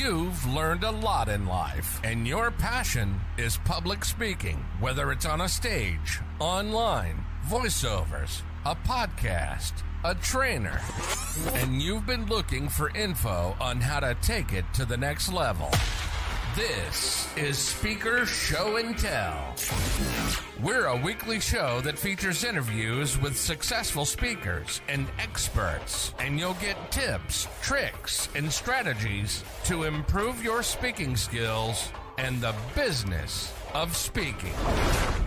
You've learned a lot in life, and your passion is public speaking, whether it's on a stage, online, voiceovers, a podcast, a trainer, and you've been looking for info on how to take it to the next level. This is Speaker Show and Tell. We're a weekly show that features interviews with successful speakers and experts, and you'll get tips, tricks, and strategies to improve your speaking skills and the business of speaking.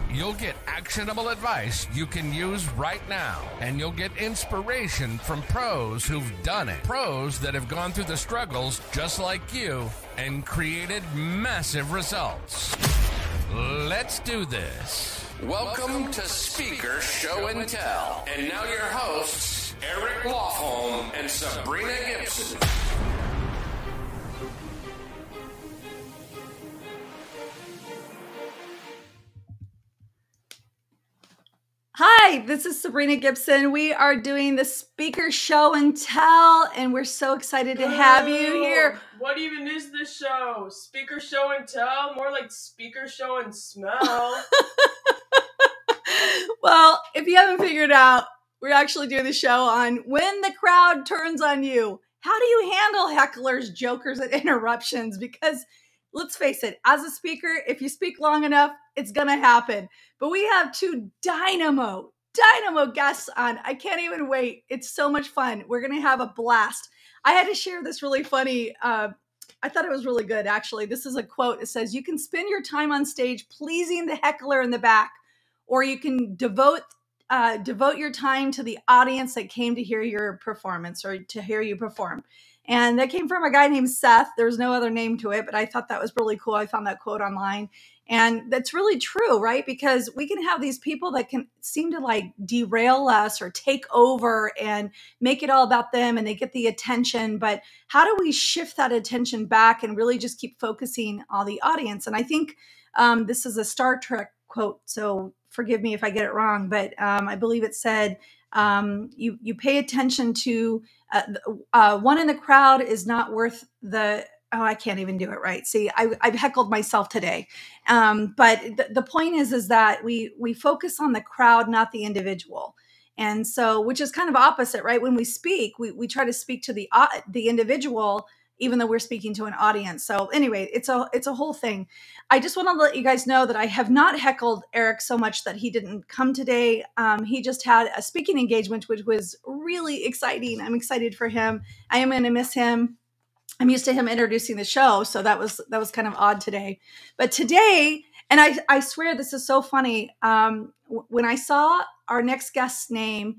You'll get actionable advice you can use right now, and you'll get inspiration from pros who've done it. Pros that have gone through the struggles just like you and created massive results. Let's do this. Welcome to Speaker Show and Tell. And now your hosts, Eric Lawholm and Sabrina Gibson. Hi, this is Sabrina Gibson. We are doing the Speaker Show and Tell, and we're so excited to have you here. What even is this show? Speaker Show and Tell? More like Speaker Show and Smell. Well, if you haven't figured out, we're actually doing the show on when the crowd turns on you. How do you handle hecklers, jokers, and interruptions? Because let's face it, as a speaker, if you speak long enough, it's going to happen. But we have two dynamo guests on. I can't even wait. It's so much fun. We're going to have a blast. I had to share this really funny. I thought it was really good, actually. This is a quote. It says, "You can spend your time on stage pleasing the heckler in the back, or you can devote your time to the audience that came to hear your performance or to hear you perform." And that came from a guy named Seth. There's no other name to it, but I thought that was really cool. I found that quote online. And that's really true, right? Because we can have these people that can seem to like derail us or take over and make it all about them, and they get the attention. But how do we shift that attention back and really just keep focusing on the audience? And I think this is a Star Trek quote, so forgive me if I get it wrong, but I believe it said, you pay attention to one in the crowd is not worth I can't even do it right. See, I've heckled myself today. But the point is that we focus on the crowd, not the individual. And so, which is kind of opposite, right? When we speak, we try to speak to the individual, even though we're speaking to an audience. So anyway, it's a whole thing. I just want to let you guys know that I have not heckled Eric so much that he didn't come today. He just had a speaking engagement, which was really exciting. I'm excited for him. I am going to miss him. I'm used to him introducing the show, so that was kind of odd today. But today, and I swear this is so funny, when I saw our next guest's name,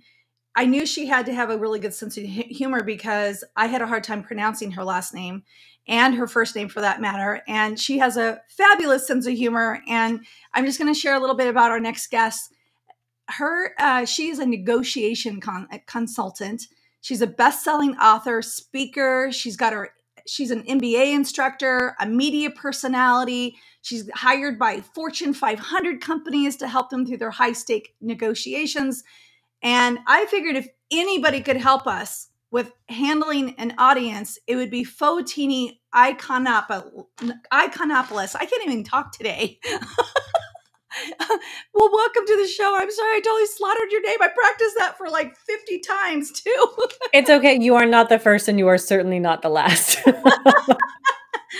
I knew she had to have a really good sense of humor because I had a hard time pronouncing her last name and her first name for that matter. And she has a fabulous sense of humor. And I'm just going to share a little bit about our next guest. She is a negotiation consultant. She's a best-selling author, speaker. She's an MBA instructor, a media personality. She's hired by Fortune 500 companies to help them through their high-stake negotiations. And I figured if anybody could help us with handling an audience, it would be Fotini Iconopoulos. I can't even talk today. Well, welcome to the show. I'm sorry I totally slaughtered your name. I practiced that for like 50 times too. It's okay. You are not the first, and you are certainly not the last.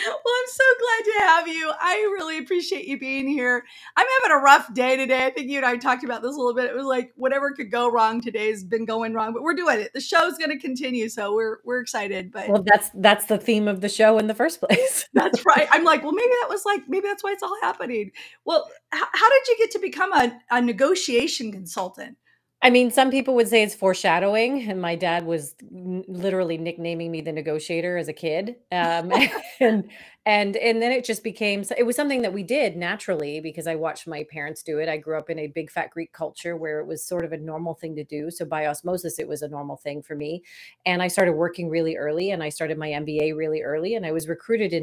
Well, I'm so glad to have you. I really appreciate you being here. I'm having a rough day today. I think you and I talked about this a little bit. It was like whatever could go wrong today has been going wrong, but we're doing it. The show's going to continue, so we're excited. But well, that's the theme of the show in the first place. That's right. I'm like, well, maybe that's why it's all happening. Well, how did you get to become a negotiation consultant? I mean, some people would say it's foreshadowing, and my dad was literally nicknaming me the negotiator as a kid. And then it just became, it was something that we did naturally because I watched my parents do it. I grew up in a big fat Greek culture where it was sort of a normal thing to do. So by osmosis, it was a normal thing for me. And I started working really early, and I started my MBA really early. And I was recruited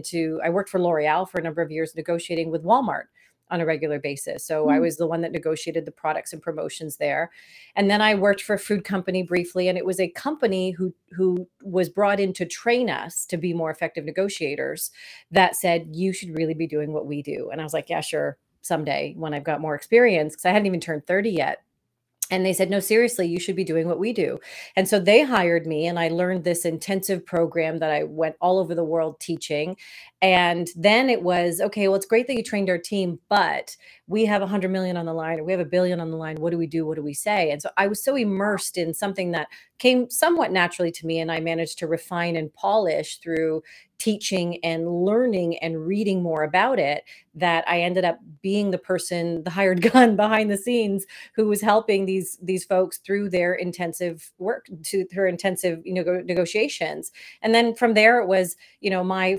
I worked for L'Oreal for a number of years negotiating with Walmart. on a regular basis. So I was the one that negotiated the products and promotions there. And then I worked for a food company briefly, and it was a company who was brought in to train us to be more effective negotiators that said, you should really be doing what we do. And I was like, yeah, sure, someday when I've got more experience, because I hadn't even turned 30 yet. And they said, no, seriously, you should be doing what we do. And so they hired me, and I learned this intensive program that I went all over the world teaching. And then it was, okay, well, it's great that you trained our team, but we have 100 million on the line, or we have a billion on the line. What do we do? What do we say? And so I was so immersed in something that came somewhat naturally to me, and I managed to refine and polish through teaching and learning and reading more about it, that I ended up being the person, the hired gun behind the scenes, who was helping these folks through their intensive work, to their intensive negotiations. And then from there, it was, my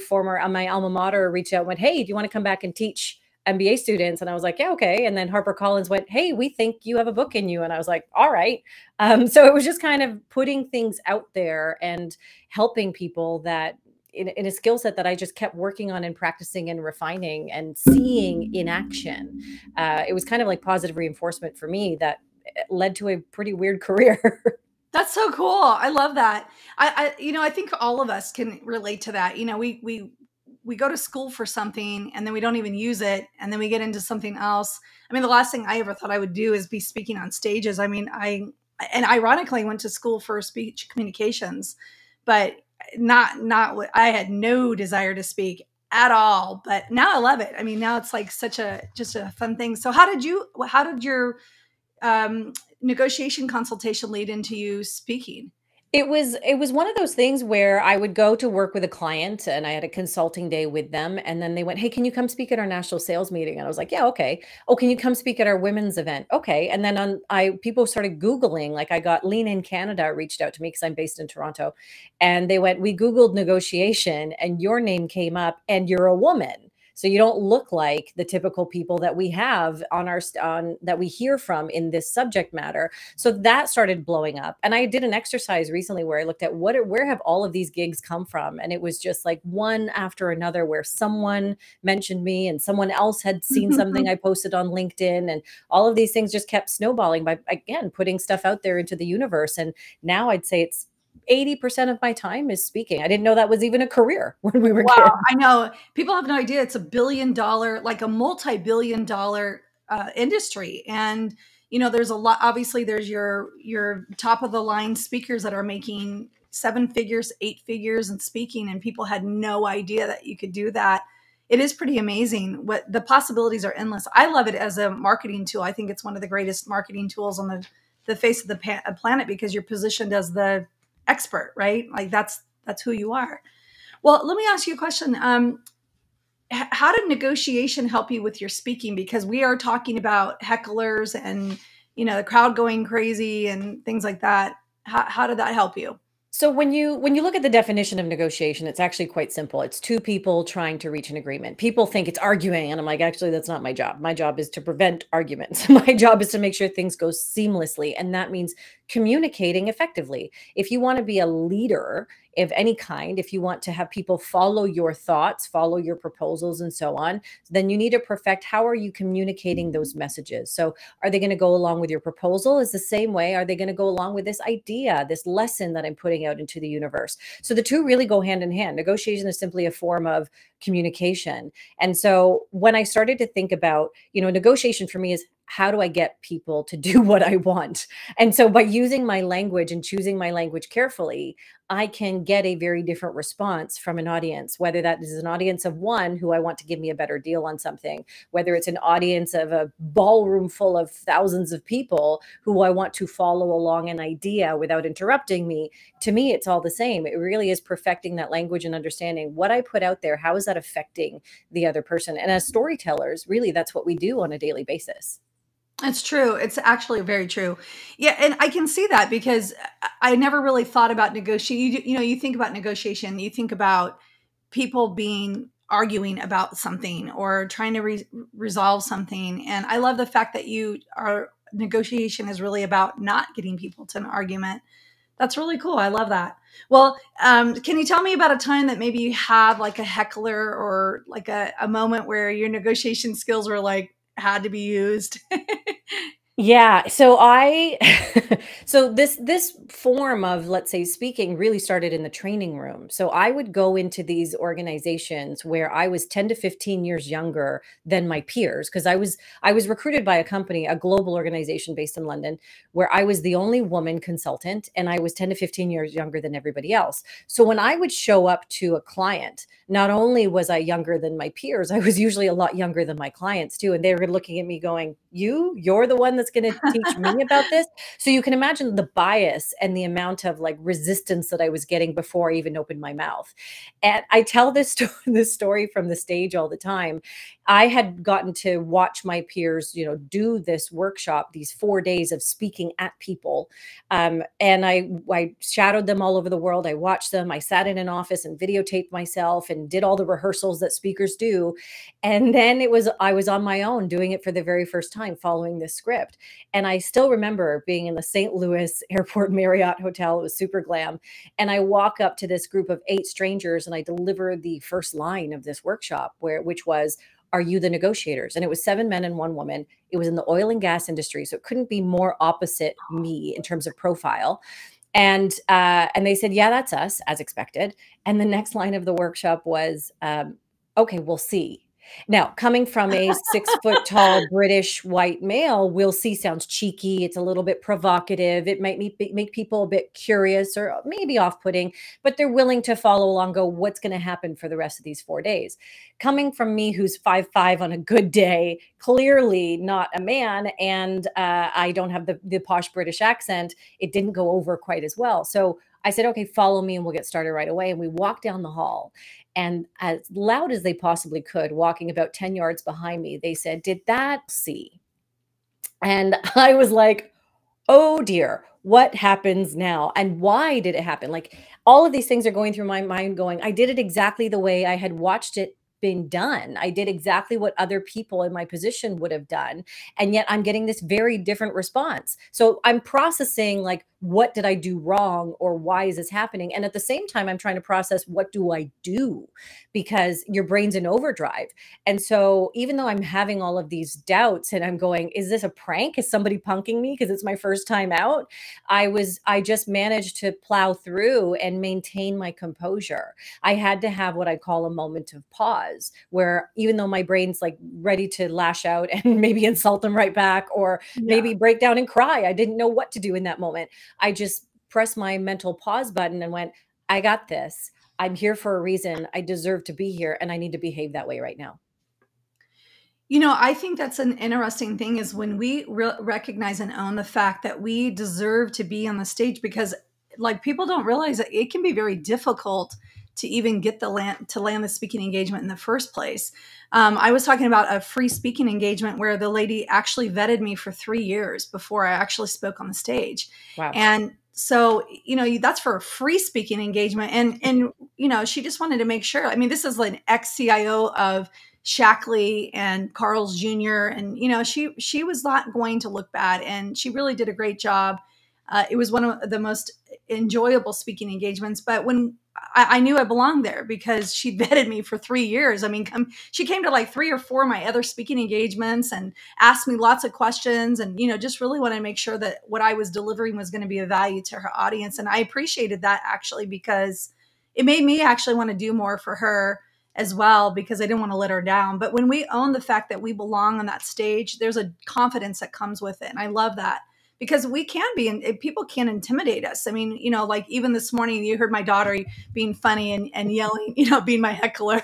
alma mater reached out and went, hey, do you want to come back and teach MBA students? And I was like, yeah, okay. And then HarperCollins went, hey, we think you have a book in you. And I was like, all right. So it was just kind of putting things out there and helping people that in a skill set that I just kept working on and practicing and refining and seeing in action. It was kind of like positive reinforcement for me that led to a pretty weird career. That's so cool. I love that. I think all of us can relate to that. We go to school for something and then we don't even use it. And then we get into something else. I mean, the last thing I ever thought I would do is be speaking on stages. I mean, and ironically went to school for speech communications, but not what I had no desire to speak at all. But now I love it. I mean, now it's like just a fun thing. So how did your negotiation consultation lead into you speaking? It was one of those things where I would go to work with a client, and I had a consulting day with them. And then they went, hey, can you come speak at our national sales meeting? And I was like, yeah, okay. Oh, can you come speak at our women's event? Okay. And then people started Googling, like I got Lean in Canada reached out to me because I'm based in Toronto. And they went, we Googled negotiation and your name came up, and you're a woman. So you don't look like the typical people that we have that we hear from in this subject matter. So that started blowing up. And I did an exercise recently where I looked at where have all of these gigs come from? And it was just like one after another, where someone mentioned me and someone else had seen something I posted on LinkedIn, and all of these things just kept snowballing by, again, putting stuff out there into the universe. And now I'd say it's 80% of my time is speaking. I didn't know that was even a career when we were kids. I know. People have no idea. It's like a multi-billion dollar industry. And, there's a lot, obviously there's your top of the line speakers that are making 7 figures, 8 figures and speaking, and people had no idea that you could do that. It is pretty amazing. What the possibilities are endless. I love it as a marketing tool. I think it's one of the greatest marketing tools on the face of the planet, because you're positioned as the expert, right? Like that's who you are. Well, let me ask you a question. How did negotiation help you with your speaking? Because we are talking about hecklers and, the crowd going crazy and things like that. How did that help you? So when you look at the definition of negotiation, it's actually quite simple. It's two people trying to reach an agreement. People think it's arguing, and I'm like, actually, that's not my job. My job is to prevent arguments. My job is to make sure things go seamlessly, and that means communicating effectively. If you want to be a leader of any kind, if you want to have people follow your thoughts, follow your proposals, and so on, then you need to perfect how are you communicating those messages. So are they going to go along with your proposal? Is the same way? Are they going to go along with this idea, this lesson that I'm putting out into the universe? So the two really go hand in hand. Negotiation is simply a form of communication. And so when I started to think about, negotiation for me is, how do I get people to do what I want? And so by using my language and choosing my language carefully, I can get a very different response from an audience, whether that is an audience of one who I want to give me a better deal on something, whether it's an audience of a ballroom full of thousands of people who I want to follow along an idea without interrupting me. To me, it's all the same. It really is perfecting that language and understanding what I put out there. How is that affecting the other person? And as storytellers, really, that's what we do on a daily basis. It's true. It's actually very true. Yeah. And I can see that because I never really thought about negotiation. You think about negotiation, you think about people arguing about something or trying to resolve something. And I love the fact that negotiation is really about not getting people to an argument. That's really cool. I love that. Well, can you tell me about a time that maybe you had like a heckler or like a moment where your negotiation skills were like had to be used? Yeah. So this form of, let's say, speaking really started in the training room. So I would go into these organizations where I was 10 to 15 years younger than my peers, because I was recruited by a company, a global organization based in London, where I was the only woman consultant and I was 10 to 15 years younger than everybody else. So when I would show up to a client, not only was I younger than my peers, I was usually a lot younger than my clients too. And they were looking at me going, you're the one that's going to teach me about this. So you can imagine the bias and the amount of like resistance that I was getting before I even opened my mouth. And I tell this story from the stage all the time. I had gotten to watch my peers, do this workshop, these 4 days of speaking at people. And I shadowed them all over the world. I watched them. I sat in an office and videotaped myself and did all the rehearsals that speakers do. And then I was on my own doing it for the very first time, following this script. And I still remember being in the St. Louis Airport Marriott Hotel. It was super glam. And I walk up to this group of 8 strangers and I deliver the first line of this workshop, which was, "Are you the negotiators?" And it was 7 men and 1 woman. It was in the oil and gas industry. So it couldn't be more opposite me in terms of profile. And they said, "Yeah, that's us," as expected. And the next line of the workshop was, "Okay, we'll see." Now, coming from a 6 foot tall British white male, "we'll see" sounds cheeky. It's a little bit provocative. It might make people a bit curious or maybe off-putting, but they're willing to follow along, go, what's going to happen for the rest of these 4 days? Coming from me, who's 5'5" on a good day, clearly not a man, and I don't have the posh British accent, it didn't go over quite as well. So I said, "Okay, follow me and we'll get started right away." And we walked down the hall. And as loud as they possibly could, walking about 10 yards behind me, they said, "Did that see?" And I was like, oh dear, what happens now? And why did it happen? Like, all of these things are going through my mind going, I did it exactly the way I had watched it being done. I did exactly what other people in my position would have done. And yet I'm getting this very different response. So I'm processing, like, what did I do wrong, or why is this happening? And at the same time, I'm trying to process, what do I do? Because your brain's in overdrive. And so even though I'm having all of these doubts and I'm going, is this a prank? Is somebody punking me because it's my first time out? I just managed to plow through and maintain my composure. I had to have what I call a moment of pause, where even though my brain's like ready to lash out and maybe insult them right back, or maybe break down and cry, I didn't know what to do in that moment. I just pressed my mental pause button and went, I got this. I'm here for a reason. I deserve to be here, and I need to behave that way right now. I think that's an interesting thing, is when we recognize and own the fact that we deserve to be on the stage, because like, people don't realize that it can be very difficult to even get to land the speaking engagement in the first place. I was talking about a free speaking engagement where the lady actually vetted me for 3 years before I actually spoke on the stage. Wow. And so, that's for a free speaking engagement. And she just wanted to make sure. I mean, this is like an ex-CIO of Shackley and Carl's Jr. And, she was not going to look bad. And she really did a great job. It was one of the most enjoyable speaking engagements. But when I knew I belonged there, because she vetted me for 3 years. I mean, she came to like 3 or 4 of my other speaking engagements and asked me lots of questions, and, just really wanted to make sure that what I was delivering was going to be of value to her audience. And I appreciated that, actually, because it made me actually want to do more for her as well, because I didn't want to let her down. But when we own the fact that we belong on that stage, there's a confidence that comes with it. And I love that. Because we can be, and people can intimidate us. I mean, like, even this morning, you heard my daughter being funny and yelling, being my heckler.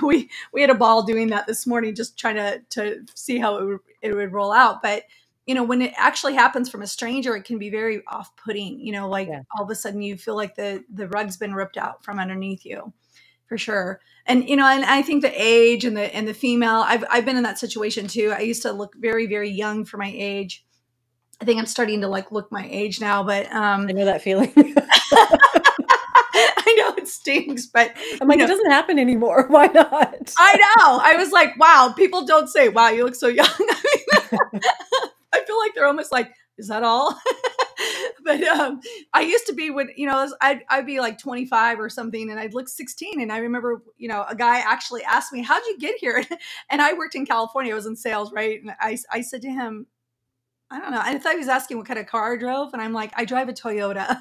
we had a ball doing that this morning, just trying to see how it would roll out. But, when it actually happens from a stranger, it can be very off-putting, all of a sudden you feel like the rug's been ripped out from underneath you. For sure. And, and I think the age and the female, I've been in that situation too. I used to look very, very young for my age. I think I'm starting to look my age now, but I know that feeling. I know it stinks, but I'm like, it doesn't happen anymore. Why not? I know. I was like, wow, people don't say, wow, you look so young. I feel like they're almost like, is that all? But I used to be I'd be like 25 or something, and I'd look 16. And I remember, a guy actually asked me, "How'd you get here?" And I worked in California. I was in sales, right? And I said to him, I don't know. I thought he was asking what kind of car I drove. And I'm like, I drive a Toyota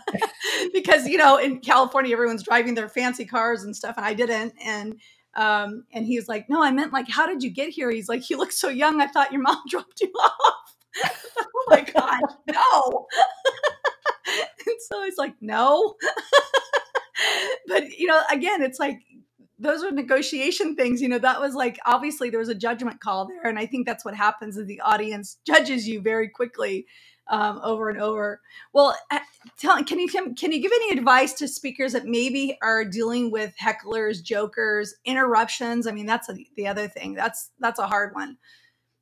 because, in California, everyone's driving their fancy cars and stuff. And I didn't. And he was like, no, I meant like, how did you get here? He's like, you look so young. I thought your mom dropped you off. Oh my God, no. And so it's like, no. But, again, it's like, those are negotiation things. That was like, obviously there was a judgment call there. And I think that's what happens is the audience judges you very quickly over and over. Well, can you give any advice to speakers that maybe are dealing with hecklers, jokers, interruptions? I mean, that's the other thing. That's a hard one.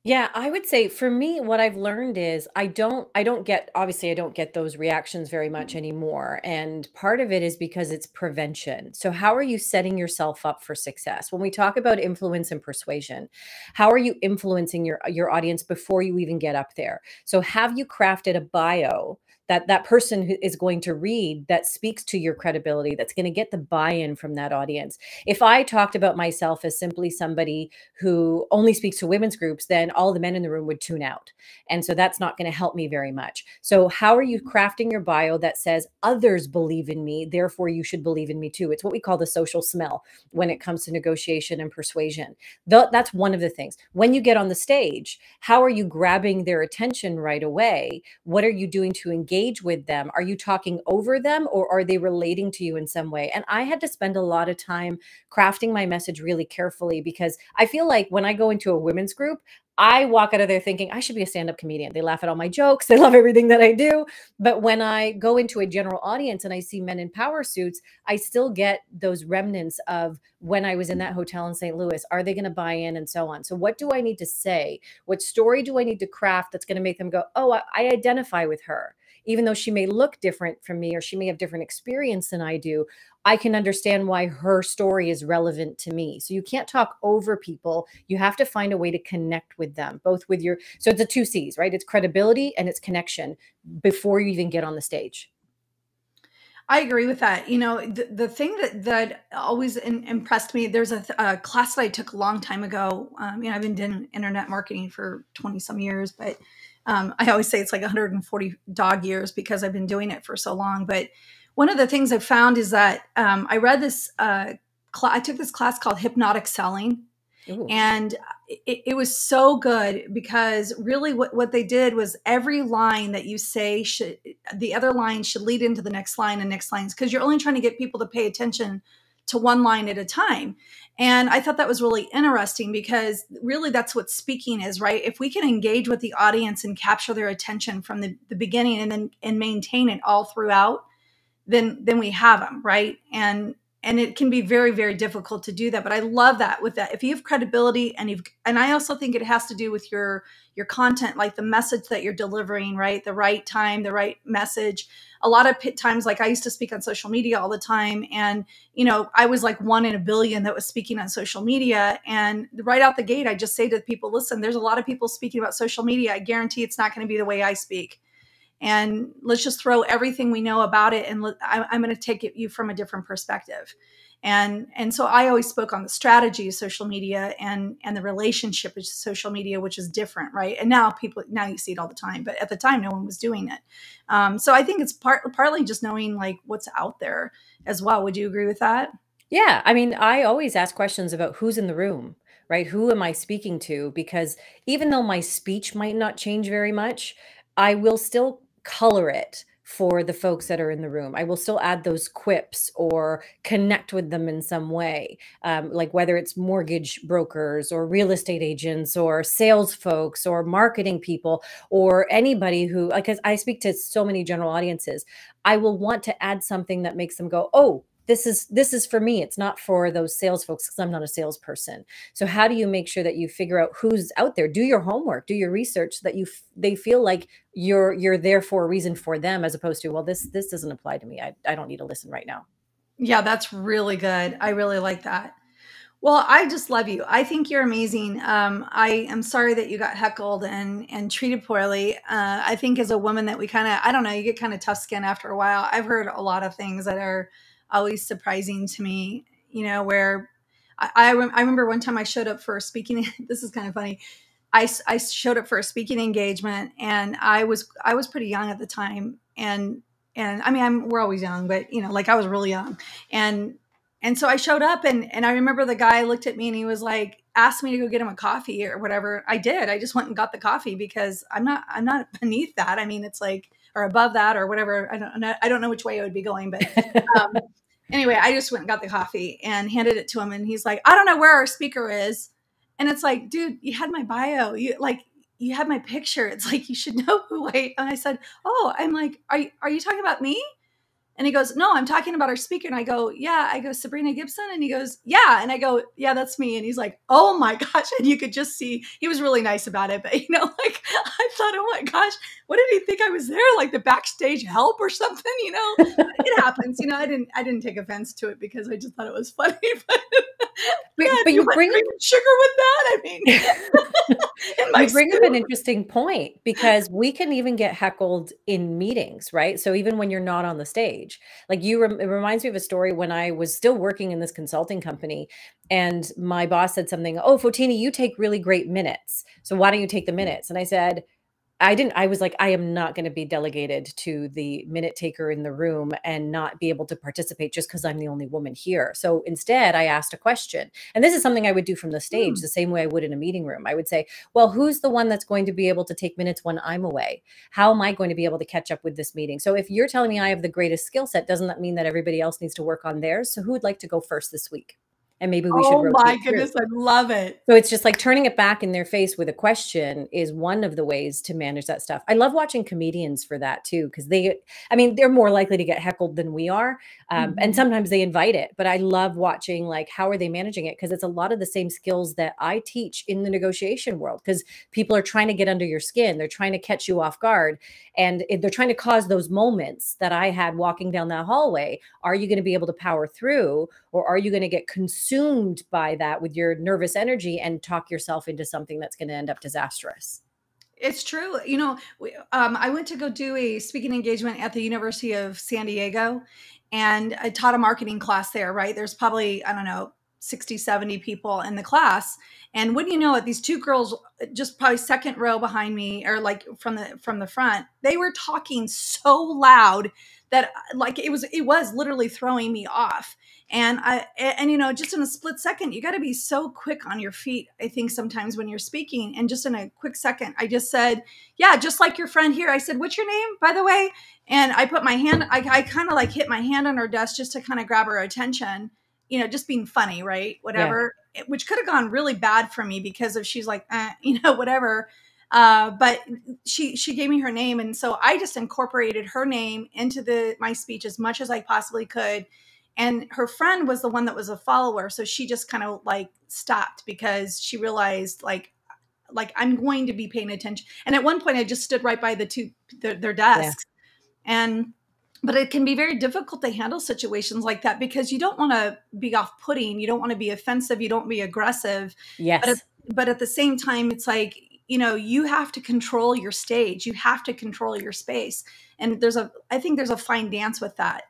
Yeah, I would say for me, what I've learned is I don't get, obviously I don't get those reactions very much anymore. And part of it is because it's prevention. So how are you setting yourself up for success? When we talk about influence and persuasion, how are you influencing your audience before you even get up there? So have you crafted a bio that person who is going to read that speaks to your credibility, that's going to get the buy-in from that audience? If I talked about myself as simply somebody who only speaks to women's groups, then all the men in the room would tune out. And so that's not going to help me very much. So how are you crafting your bio that says others believe in me, therefore you should believe in me too? It's what we call the social smell when it comes to negotiation and persuasion. That's one of the things. When you get on the stage, how are you grabbing their attention right away? What are you doing to engage with them? Are you talking over them, or are they relating to you in some way? And I had to spend a lot of time crafting my message really carefully, because I feel like when I go into a women's group, I walk out of there thinking I should be a stand-up comedian. They laugh at all my jokes. They love everything that I do. But when I go into a general audience and I see men in power suits, I still get those remnants of when I was in that hotel in St. Louis. Are they going to buy in, and so on? So what do I need to say? What story do I need to craft that's going to make them go, oh, I identify with her? Even though she may look different from me, or she may have different experience than I do, I can understand why her story is relevant to me. So you can't talk over people. You have to find a way to connect with them, both with so it's a 2 C's, right? It's credibility and it's connection before you even get on the stage. I agree with that. The thing that always impressed me, there's a class that I took a long time ago. I've been doing internet marketing for 20 some years, but I always say it's like 140 dog years because I've been doing it for so long. But one of the things I found is that I read this, I took this class called Hypnotic Selling. Ooh. And it was so good because really what they did was every line that you say the other line should lead into the next line and next lines, because you're only trying to get people to pay attention to one line at a time. And I thought that was really interesting because really that's what speaking is, right? If we can engage with the audience and capture their attention from the beginning and maintain it all throughout, then we have them, right? And it can be very, very difficult to do that. But I love that with that. If you have credibility and I also think it has to do with your content, like the message that you're delivering, right? The right time, the right message. A lot of times, like I used to speak on social media all the time. And, I was like 1 in a billion that was speaking on social media. And right out the gate, I just say to people, listen, there's a lot of people speaking about social media. I guarantee it's not going to be the way I speak. And let's just throw everything we know about it. And I'm going to take you from a different perspective. And so I always spoke on the strategy of social media and the relationship of social media, which is different, right? And now you see it all the time, but at the time, no one was doing it. So I think it's partly just knowing like what's out there as well. Would you agree with that? Yeah. I mean, I always ask questions about who's in the room, right? Who am I speaking to? Because even though my speech might not change very much, I will still color it for the folks that are in the room. I will still add those quips or connect with them in some way, like whether it's mortgage brokers or real estate agents or sales folks or marketing people or anybody who, like, I speak to so many general audiences, I will want to add something that makes them go, oh, this is for me. It's not for those sales folks because I'm not a salesperson. So how do you make sure that you figure out who's out there? Do your homework, do your research so that they feel like you're there for a reason for them, as opposed to, well, this doesn't apply to me. I don't need to listen right now. Yeah, that's really good. I really like that. Well, I just love you. I think you're amazing. I am sorry that you got heckled and treated poorly. I think as a woman that we kind of, I don't know, you get kind of tough skin after a while. I've heard a lot of things that are always surprising to me, where I remember one time I showed up for a speaking. This is kind of funny. I showed up for a speaking engagement, and I was pretty young at the time. And I mean, we're always young, but like I was really young. And so I showed up, and I remember the guy looked at me and he was like, asked me to go get him a coffee or whatever. I did. I just went and got the coffee because I'm not beneath that. I mean, it's like, or above that or whatever. I don't know which way it would be going, but anyway, I just went and got the coffee and handed it to him. And he's like, I don't know where our speaker is. And it's like, dude, you had my bio. You had my picture. It's like, you should know who I. And I said, oh, I'm like, are you talking about me? And he goes, no, I'm talking about our speaker. And I go, yeah. I go, Sabrina Gibson. And he goes, yeah. And I go, yeah, that's me. And he's like, oh my gosh. And you could just see, he was really nice about it. But, like, I thought, oh my gosh, what did he think I was there? Like the backstage help or something, It happens. I didn't take offense to it because I just thought it was funny. But you bring up sugar with that. I mean, you bring up an interesting point, because we can even get heckled in meetings, right? So even when you're not on the stage, like it reminds me of a story when I was still working in this consulting company, and my boss said something, oh, Fotini, you take really great minutes. So why don't you take the minutes? And I said, I was like, I am not going to be delegated to the minute taker in the room and not be able to participate just because I'm the only woman here. So instead, I asked a question. And this is something I would do from the stage, the same way I would in a meeting room. I would say, well, who's the one that's going to be able to take minutes when I'm away? How am I going to be able to catch up with this meeting? So if you're telling me I have the greatest skill set, doesn't that mean that everybody else needs to work on theirs? So who would like to go first this week? And maybe we should rotate. Oh my goodness, I love it. So it's just like turning it back in their face with a question is one of the ways to manage that stuff. I love watching comedians for that too, because they're more likely to get heckled than we are. And sometimes they invite it, but I love watching like, how are they managing it? Because it's a lot of the same skills that I teach in the negotiation world, because people are trying to get under your skin. They're trying to catch you off guard, and they're trying to cause those moments that I had walking down that hallway. Are you going to be able to power through, or are you going to get consumed by that with your nervous energy and talk yourself into something that's going to end up disastrous? It's true. I went to go do a speaking engagement at the University of San Diego, and I taught a marketing class there, right? There's probably, I don't know, 60, 70 people in the class. And wouldn't you know it, these two girls, just probably second row behind me, or like from the front, they were talking so loud that like it was literally throwing me off. And just in a split second, you got to be so quick on your feet. I think sometimes when you're speaking, and just in a quick second, I just said, yeah, just like your friend here. I said, what's your name, by the way? And I put my hand, I kind of like hit my hand on her desk just to kind of grab her attention, just being funny, right? Whatever, yeah. Which could have gone really bad for me because if she's like, whatever. But she gave me her name. And so I just incorporated her name into my speech as much as I possibly could. And her friend was the one that was a follower. So she just kind of like stopped because she realized like I'm going to be paying attention. And at one point I just stood right by their desks. Yeah. But it can be very difficult to handle situations like that because you don't want to be off-putting. You don't want to be offensive. You don't want to be aggressive. Yes. But at the same time, it's like, you have to control your stage. You have to control your space. And I think there's a fine dance with that.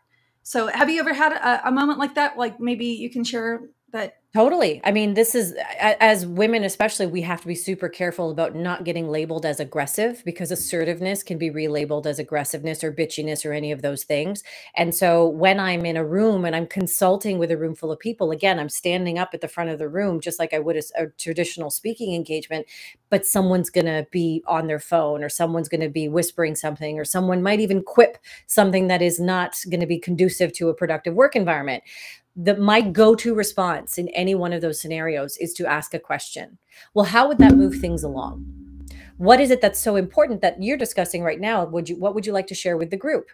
So have you ever had a moment like that? Like maybe you can share that. Totally. I mean, this is, as women especially, we have to be super careful about not getting labeled as aggressive, because assertiveness can be relabeled as aggressiveness or bitchiness or any of those things. And so when I'm in a room and I'm consulting with a room full of people, again, I'm standing up at the front of the room, just like I would a traditional speaking engagement, but someone's going to be on their phone, or someone's going to be whispering something, or someone might even quip something that is not going to be conducive to a productive work environment. My go-to response in any one of those scenarios is to ask a question. Well, how would that move things along? What is it that's so important that you're discussing right now? What would you like to share with the group?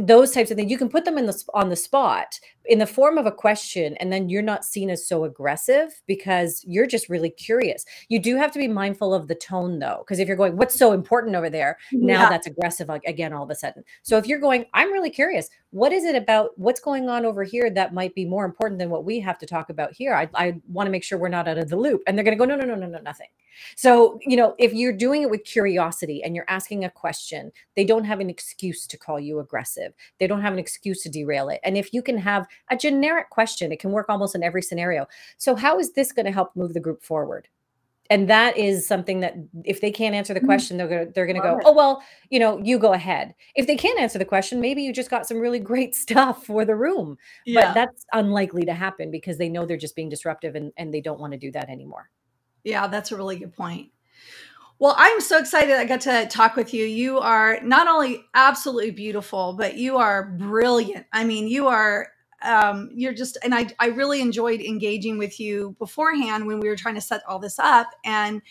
Those types of things. You can put them on the spot in the form of a question, and then you're not seen as so aggressive because you're just really curious. You do have to be mindful of the tone though, because if you're going, what's so important over there? Now that's aggressive again all of a sudden. So if you're going, I'm really curious, what is it about what's going on over here that might be more important than what we have to talk about here? I want to make sure we're not out of the loop. And they're going to go, no, no, no, no, no, nothing. So, if you're doing it with curiosity and you're asking a question, they don't have an excuse to call you aggressive. They don't have an excuse to derail it. And if you can have a generic question, it can work almost in every scenario. So how is this going to help move the group forward? And that is something that if they can't answer the question, they're going to go, oh, well, you go ahead. If they can't answer the question, maybe you just got some really great stuff for the room. Yeah. But that's unlikely to happen because they know they're just being disruptive and they don't want to do that anymore. Yeah, that's a really good point. Well, I'm so excited I got to talk with you. You are not only absolutely beautiful, but you are brilliant. I mean, you're just, and I really enjoyed engaging with you beforehand when we were trying to set all this up. And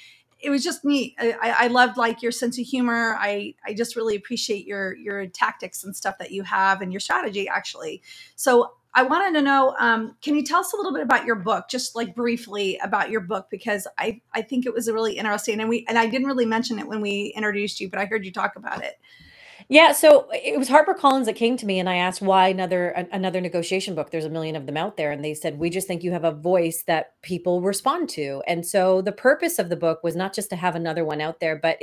it was just neat. I loved like your sense of humor. I just really appreciate your tactics and stuff that you have and your strategy actually. So I wanted to know, can you tell us a little bit about your book, just like briefly about your book, because I think it was really interesting. And I didn't really mention it when we introduced you, but I heard you talk about it. Yeah, so it was HarperCollins that came to me and I asked why another negotiation book. There's a million of them out there. And they said, we just think you have a voice that people respond to. And so the purpose of the book was not just to have another one out there, but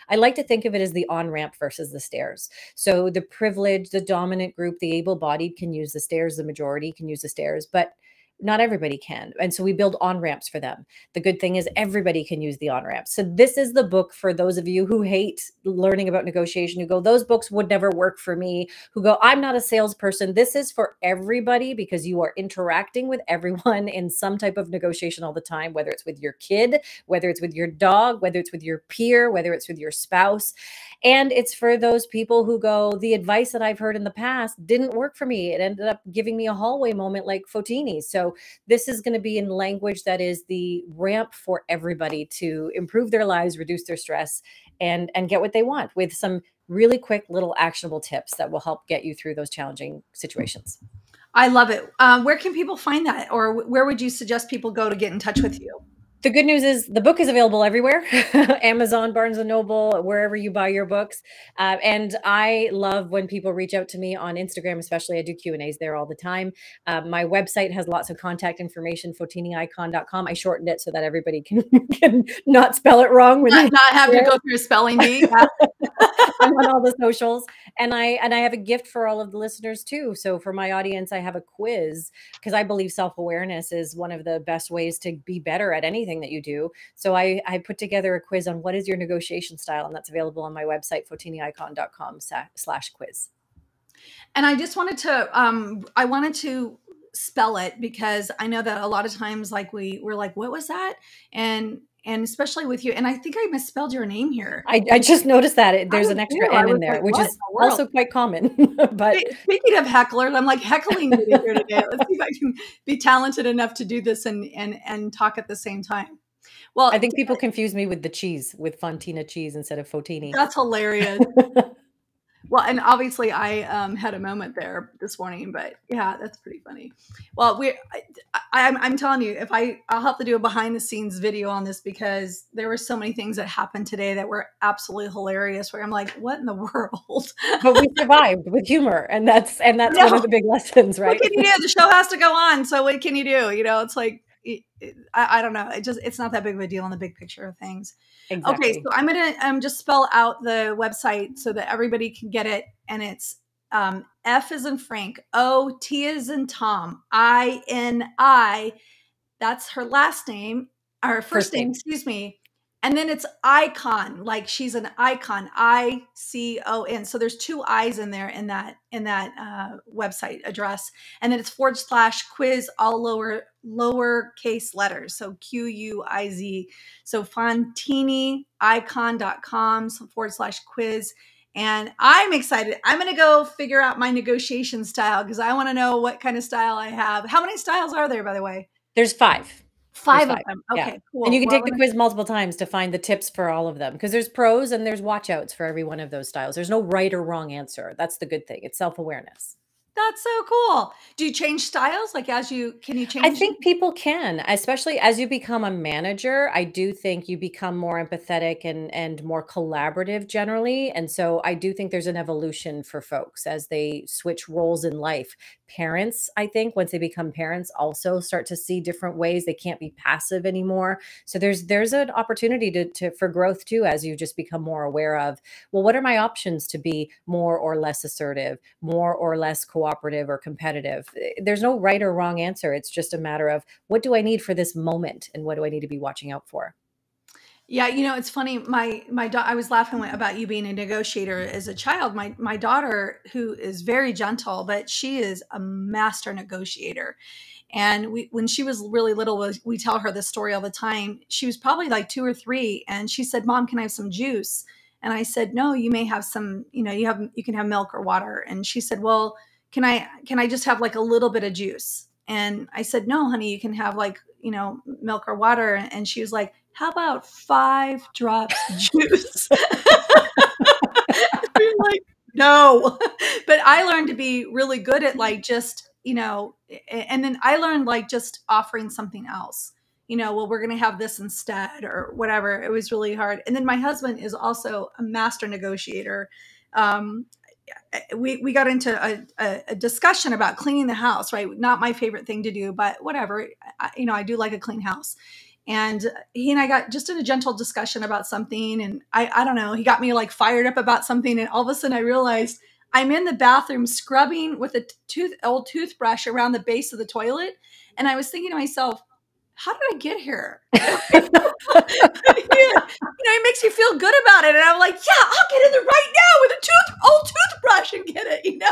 I like to think of it as the on-ramp versus the stairs. So the privileged, the dominant group, the able-bodied can use the stairs, the majority can use the stairs, but not everybody can. And so we build on-ramps for them. The good thing is everybody can use the on-ramps. So this is the book for those of you who hate learning about negotiation, who go, those books would never work for me, who go, I'm not a salesperson. This is for everybody because you are interacting with everyone in some type of negotiation all the time, whether it's with your kid, whether it's with your dog, whether it's with your peer, whether it's with your spouse. And it's for those people who go, the advice that I've heard in the past didn't work for me. It ended up giving me a hallway moment like Fotini. So this is going to be in language that is the ramp for everybody to improve their lives, reduce their stress, and get what they want with some really quick little actionable tips that will help get you through those challenging situations. I love it. Where can people find that? Or where would you suggest people go to get in touch with you? The good news is the book is available everywhere, Amazon, Barnes & Noble, wherever you buy your books. And I love when people reach out to me on Instagram, especially. I do Q&As there all the time. My website has lots of contact information, fotiniicon.com. I shortened it so that everybody can not spell it wrong. Not have to go through a spelling bee. I'm on all the socials. And I have a gift for all of the listeners too. So for my audience, I have a quiz because I believe self-awareness is one of the best ways to be better at anything that you do. So I put together a quiz on what is your negotiation style, and that's available on my website, fotiniicon.com/quiz. And I just wanted to spell it because I know that a lot of times like we're like, what was that? And especially with you. And I think I misspelled your name here. I just noticed that there's an extra N in there, like, which is also quite common. But speaking of hecklers, I'm like heckling you here today. Let's see if I can be talented enough to do this and talk at the same time. Well, I think people confuse me with the cheese, with Fontina cheese instead of Fotini. That's hilarious. Well, and obviously I had a moment there this morning, but yeah, that's pretty funny. Well, I'm telling you, I'll have to do a behind the scenes video on this because there were so many things that happened today that were absolutely hilarious where I'm like, what in the world? But we survived with humor. And that's one of the big lessons, right? What can you do? The show has to go on. So what can you do? It's like, I don't know. It's not that big of a deal in the big picture of things. Exactly. Okay, so I'm gonna just spell out the website so that everybody can get it, and it's F as in Frank, O, T as in Tom, I-N-I. That's her last name, or first name, excuse me. And then it's icon, like she's an icon, I-C-O-N. So there's 2 I's in there in that website address. And then it's /quiz, all lowercase letters. So Q-U-I-Z. So FontiniIcon.com /quiz. And I'm excited. I'm going to go figure out my negotiation style because I want to know what kind of style I have. How many styles are there, by the way? There's 5. 5 of them. Okay, yeah. Cool. And you can take the quiz multiple times to find the tips for all of them because there's pros and there's watch outs for every one of those styles. There's no right or wrong answer. That's the good thing. It's self-awareness. That's so cool. Do you change styles? Like can you I change? think people can, especially as you become a manager. I do think you become more empathetic and more collaborative generally. And so I do think there's an evolution for folks as they switch roles in life. Parents, I think, once they become parents, also start to see different ways. They can't be passive anymore. So there's an opportunity to for growth too, as you just become more aware of, well, what are my options to be more or less assertive, more or less cooperative or competitive? There's no right or wrong answer. It's just a matter of what do I need for this moment and what do I need to be watching out for? Yeah, it's funny. I was laughing about you being a negotiator as a child. My daughter, who is very gentle, but she is a master negotiator. And when she was really little, we tell her this story all the time. She was probably like 2 or 3, and she said, "Mom, can I have some juice?" And I said, "No, you may have some. You can have milk or water." And she said, "Well, can I just have like a little bit of juice?" And I said, "No, honey, you can have like milk or water." And she was like, "How about 5 drops juice?" We were like, no. But I learned to be really good at like just, and then I learned like just offering something else. Well, we're going to have this instead or whatever. It was really hard. And then my husband is also a master negotiator. We got into a discussion about cleaning the house, right? Not my favorite thing to do, but whatever. I do like a clean house. And he and I got just in a gentle discussion about something. And I don't know, he got me like fired up about something. And all of a sudden I realized I'm in the bathroom scrubbing with a old toothbrush around the base of the toilet. And I was thinking to myself, how did I get here? It makes you feel good about it. And I'm like, yeah, I'll get in there right now with a old toothbrush and get it,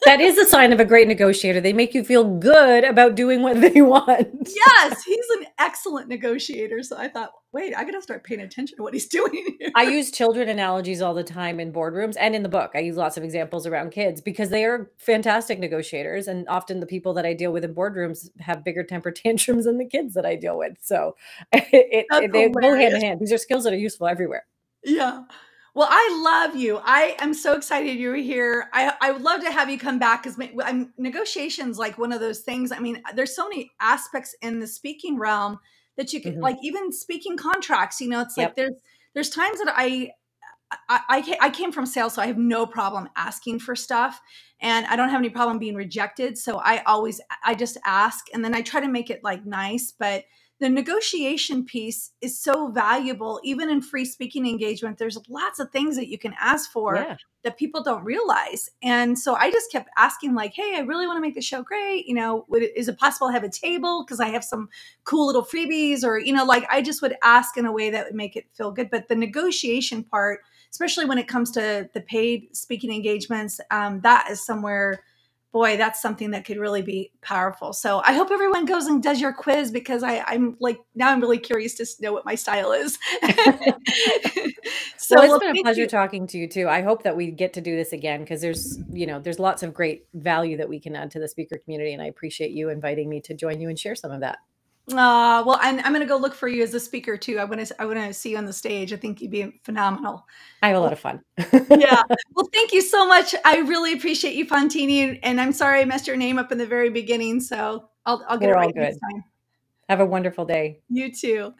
That is a sign of a great negotiator. They make you feel good about doing what they want. Yes, he's an excellent negotiator. So I thought, wait, I got to start paying attention to what he's doing here. I use children analogies all the time in boardrooms and in the book. I use lots of examples around kids because they are fantastic negotiators. And often the people that I deal with in boardrooms have bigger temper tantrums than the kids that I deal with. So they go hand in hand. These are skills that are useful everywhere. Yeah. Well, I love you. I am so excited you're here. I would love to have you come back because negotiations like one of those things. I mean, there's so many aspects in the speaking realm that you can like even speaking contracts. It's like there's times that I came from sales, so I have no problem asking for stuff, and I don't have any problem being rejected. So I just ask, and then I try to make it like nice, but the negotiation piece is so valuable. Even in free speaking engagement, there's lots of things that you can ask for that people don't realize. And so I just kept asking like, hey, I really want to make the show great. Is it possible to have a table? Because I have some cool little freebies or, like I just would ask in a way that would make it feel good. But the negotiation part, especially when it comes to the paid speaking engagements, that is somewhere, boy, that's something that could really be powerful. So I hope everyone goes and does your quiz because I'm really curious to know what my style is. So it's been a pleasure talking to you too. I hope that we get to do this again because there's lots of great value that we can add to the speaker community. And I appreciate you inviting me to join you and share some of that. Well, I'm going to go look for you as a speaker too. I want to see you on the stage. I think you'd be phenomenal. I have a lot of fun. Yeah. Well, thank you so much. I really appreciate you, Fontini. And I'm sorry I messed your name up in the very beginning. So I'll get it right next time. Have a wonderful day. You too.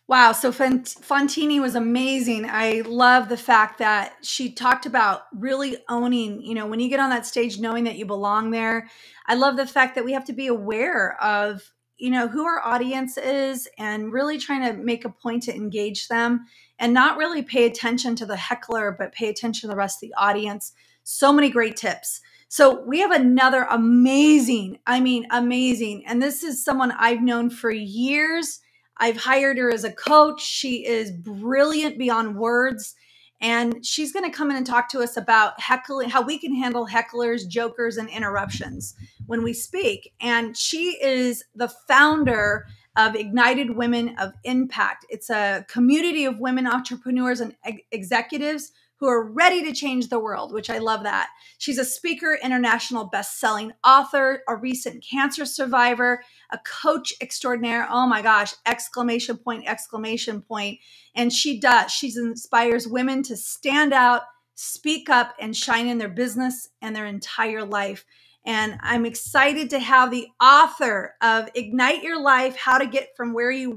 Wow. So Fontini was amazing. I love the fact that she talked about really owning, when you get on that stage, knowing that you belong there. I love the fact that we have to be aware of, who our audience is and really trying to make a point to engage them and not really pay attention to the heckler, but pay attention to the rest of the audience. So many great tips. So we have another amazing. And this is someone I've known for years. I've hired her as a coach. She is brilliant beyond words. And she's going to come in and talk to us about heckling, how we can handle hecklers, jokers, and interruptions when we speak. And she is the founder of Ignited Women of Impact. It's a community of women entrepreneurs and executives who are ready to change the world, which I love that. She's a speaker, international best-selling author, a recent cancer survivor, a coach extraordinaire. Oh my gosh, exclamation point, exclamation point. And she inspires women to stand out, speak up and shine in their business and their entire life. And I'm excited to have the author of Ignite Your Life, How to Get from Where You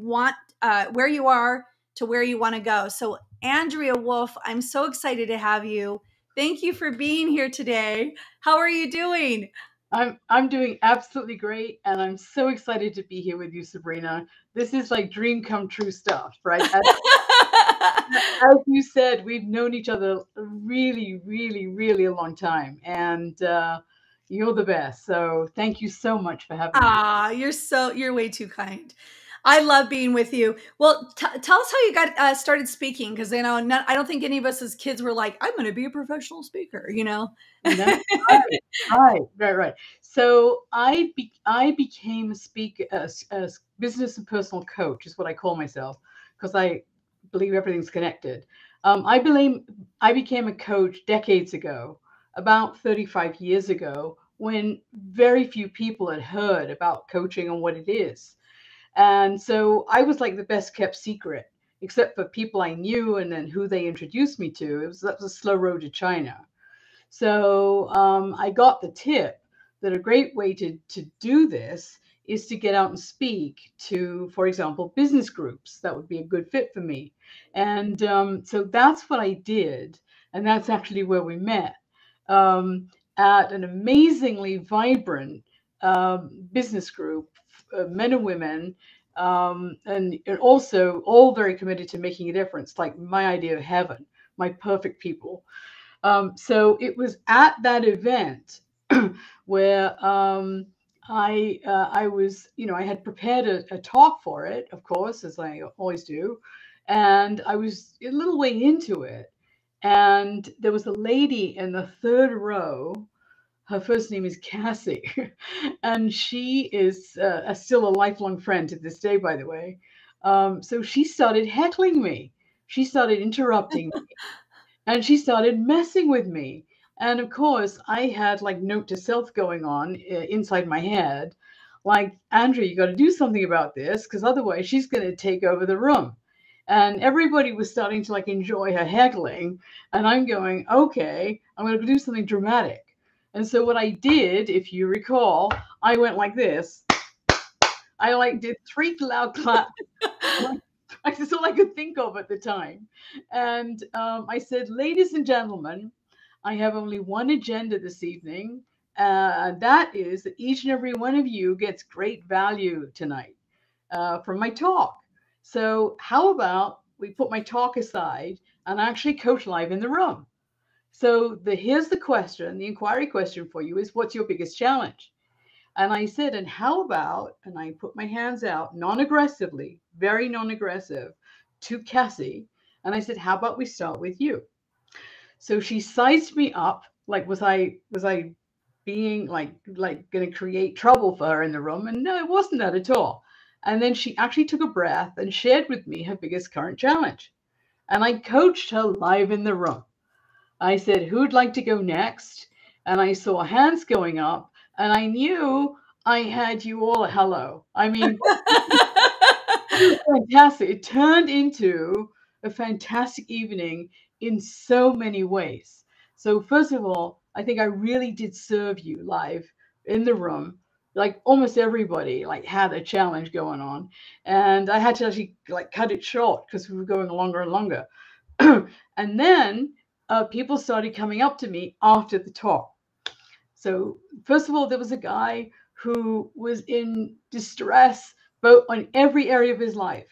Are to Where You Want to Go. So Andrea Wolf, I'm so excited to have you. Thank you for being here today. How are you doing? I'm doing absolutely great, and I'm so excited to be here with you, Sabrina. This is like dream come true stuff, right? As you said, we've known each other a really, really, really a long time, and you're the best. So thank you so much for having me. You're way too kind. I love being with you. Well, tell us how you got started speaking, because I don't think any of us as kids were like, I'm going to be a professional speaker, That's right. So I became a speaker, a business and personal coach is what I call myself, because I believe everything's connected. I became a coach decades ago, about 35 years ago, when very few people had heard about coaching and what it is. And so I was like the best kept secret, except for people I knew and then who they introduced me to. That was a slow road to China. So I got the tip that a great way to do this is to get out and speak to, for example, business groups. That would be a good fit for me. And so that's what I did. And that's actually where we met, at an amazingly vibrant business group, men and women, and also all very committed to making a difference, like my idea of heaven, my perfect people. So it was at that event where I was, I had prepared a talk for it, of course, as I always do, and I was a little way into it, and there was a lady in the third row. Her first name is Cassie, and she is still a lifelong friend to this day, by the way. So she started heckling me. She started interrupting me, and she started messing with me. And of course, I had like note to self going on inside my head, like, Andrea, you got to do something about this, because otherwise she's going to take over the room. And everybody was starting to like enjoy her heckling. And I'm going, okay, I'm going to do something dramatic. And so what I did, if you recall, I went like this. I like did 3 loud claps. That's all I could think of at the time. And I said, ladies and gentlemen, I have only one agenda this evening. That is that each and every one of you gets great value tonight from my talk. So how about we put my talk aside and actually coach live in the room? So here's the question, the inquiry question for you is, what's your biggest challenge? And I said, and how about, and I put my hands out non-aggressively, very non-aggressive, to Cassie. And I said, how about we start with you? So she sized me up, like, was I being like going to create trouble for her in the room? And no, it wasn't that at all. And then she actually took a breath and shared with me her biggest current challenge. And I coached her live in the room. I said, who'd like to go next? And I saw hands going up, and I knew I had you all a hello. I mean, it was fantastic. It turned into a fantastic evening in so many ways. So first of all, I think I really did serve you live in the room. Like almost everybody like had a challenge going on, and I had to actually like cut it short because we were going longer and longer. And then people started coming up to me after the talk. So first of all, there was a guy who was in distress, both on every area of his life.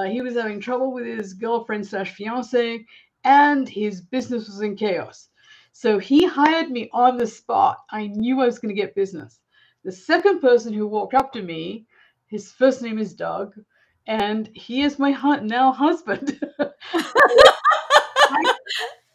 He was having trouble with his girlfriend/fiance, and his business was in chaos. So he hired me on the spot. I knew I was going to get business. The second person who walked up to me, his first name is Doug, and he is my now husband.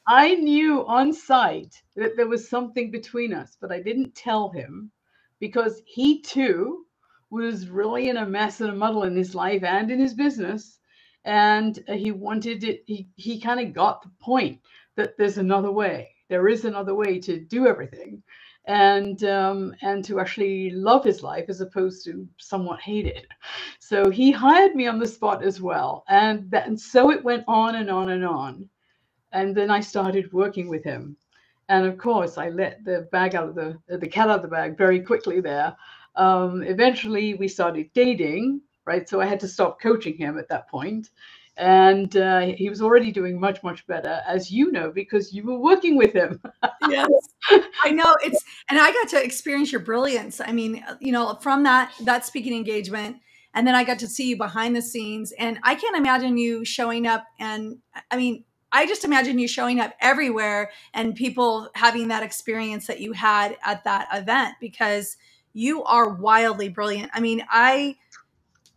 I knew on sight that there was something between us, but I didn't tell him because he too was really in a mess and a muddle in his life and in his business. And he wanted it. He kind of got the point that there's another way. There is another way to do everything, and to actually love his life as opposed to somewhat hate it. So he hired me on the spot as well. And so it went on and on and on. And then I started working with him. And of course, I let the cat out of the bag very quickly there. Eventually, we started dating, right? So I had to stop coaching him at that point. And he was already doing much, much better, as you know, because you were working with him. Yes, I know and I got to experience your brilliance. I mean, from that speaking engagement, and then I got to see you behind the scenes, and I can't imagine you showing up. And I mean, I just imagine you showing up everywhere and people having that experience that you had at that event, because you are wildly brilliant. I mean, I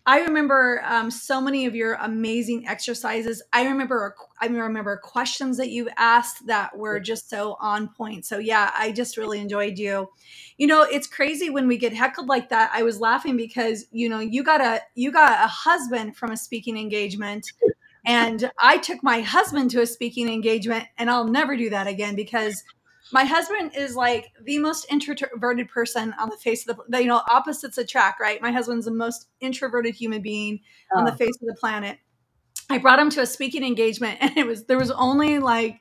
remember so many of your amazing exercises. I remember questions that you've asked that were just so on point. So yeah, I just really enjoyed you. It's crazy when we get heckled like that. I was laughing because you got a husband from a speaking engagement, and I took my husband to a speaking engagement, and I'll never do that again, because my husband is like the most introverted person on the face of the, opposites attract, right? My husband's the most introverted human being on the face of the planet. I brought him to a speaking engagement, and there was only like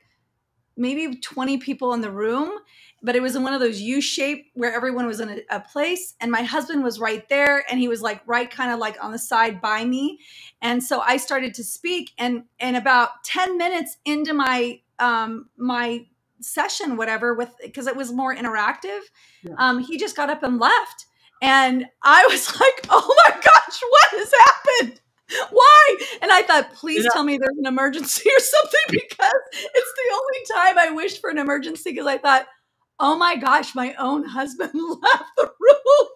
maybe 20 people in the room, but it was in one of those U-shape where everyone was in a place. And my husband was right there, and he was like right kind of like on the side by me. And so I started to speak, and about 10 minutes into my my session, whatever, because it was more interactive, he just got up and left. And I was like, oh my gosh, what has happened? Why? And I thought, please tell me there's an emergency or something, because it's the only time I wished for an emergency, because I thought, oh my gosh, my own husband left the room.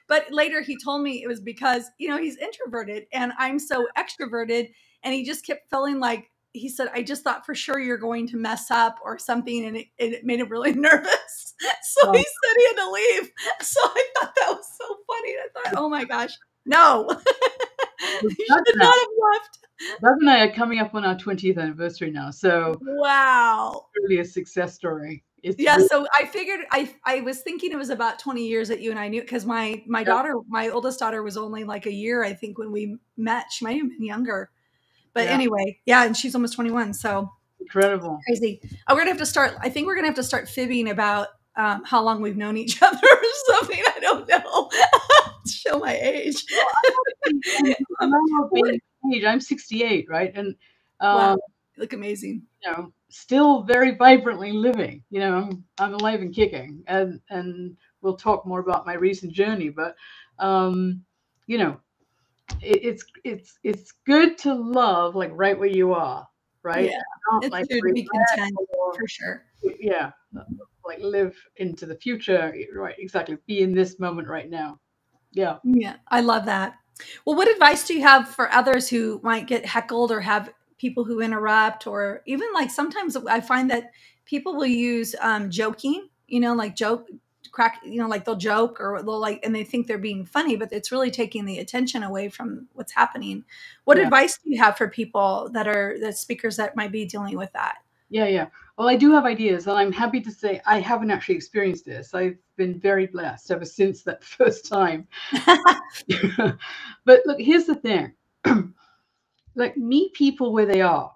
But later he told me it was because, he's introverted and I'm so extroverted, and he just kept feeling like, he said, I just thought for sure you're going to mess up or something. And it made him really nervous. So he said he had to leave. So I thought that was so funny. I thought, oh my gosh, no. You should not have left. Doug and I are coming up on our 20th anniversary now. So wow. Really a success story. So I figured, I was thinking it was about 20 years that you and I knew, because my daughter, my oldest daughter, was only like a year, I think, when we met. She might have been younger. But anyway, and she's almost 21. So incredible. Crazy. I think we're going to have to start fibbing about how long we've known each other or something. I don't know. Show my age. I'm 68, right? And wow, you look amazing. Still very vibrantly living. I'm alive and kicking, and we'll talk more about my recent journey. But it's good to love like right where you are, right? Yeah, not it's like good to be content, for sure. Yeah, like live into the future, right? Exactly. Be in this moment right now. Yeah, I love that. Well, what advice do you have for others who might get heckled or have people who interrupt, or even like sometimes I find that people will use joking, like crack, like they'll joke or they'll and they think they're being funny, but it's really taking the attention away from what's happening. What advice do you have for people that are the speakers that might be dealing with that? Yeah. Well, I do have ideas, and I'm happy to say I haven't actually experienced this. I've been very blessed ever since that first time. But look, here's the thing. Like, meet people where they are.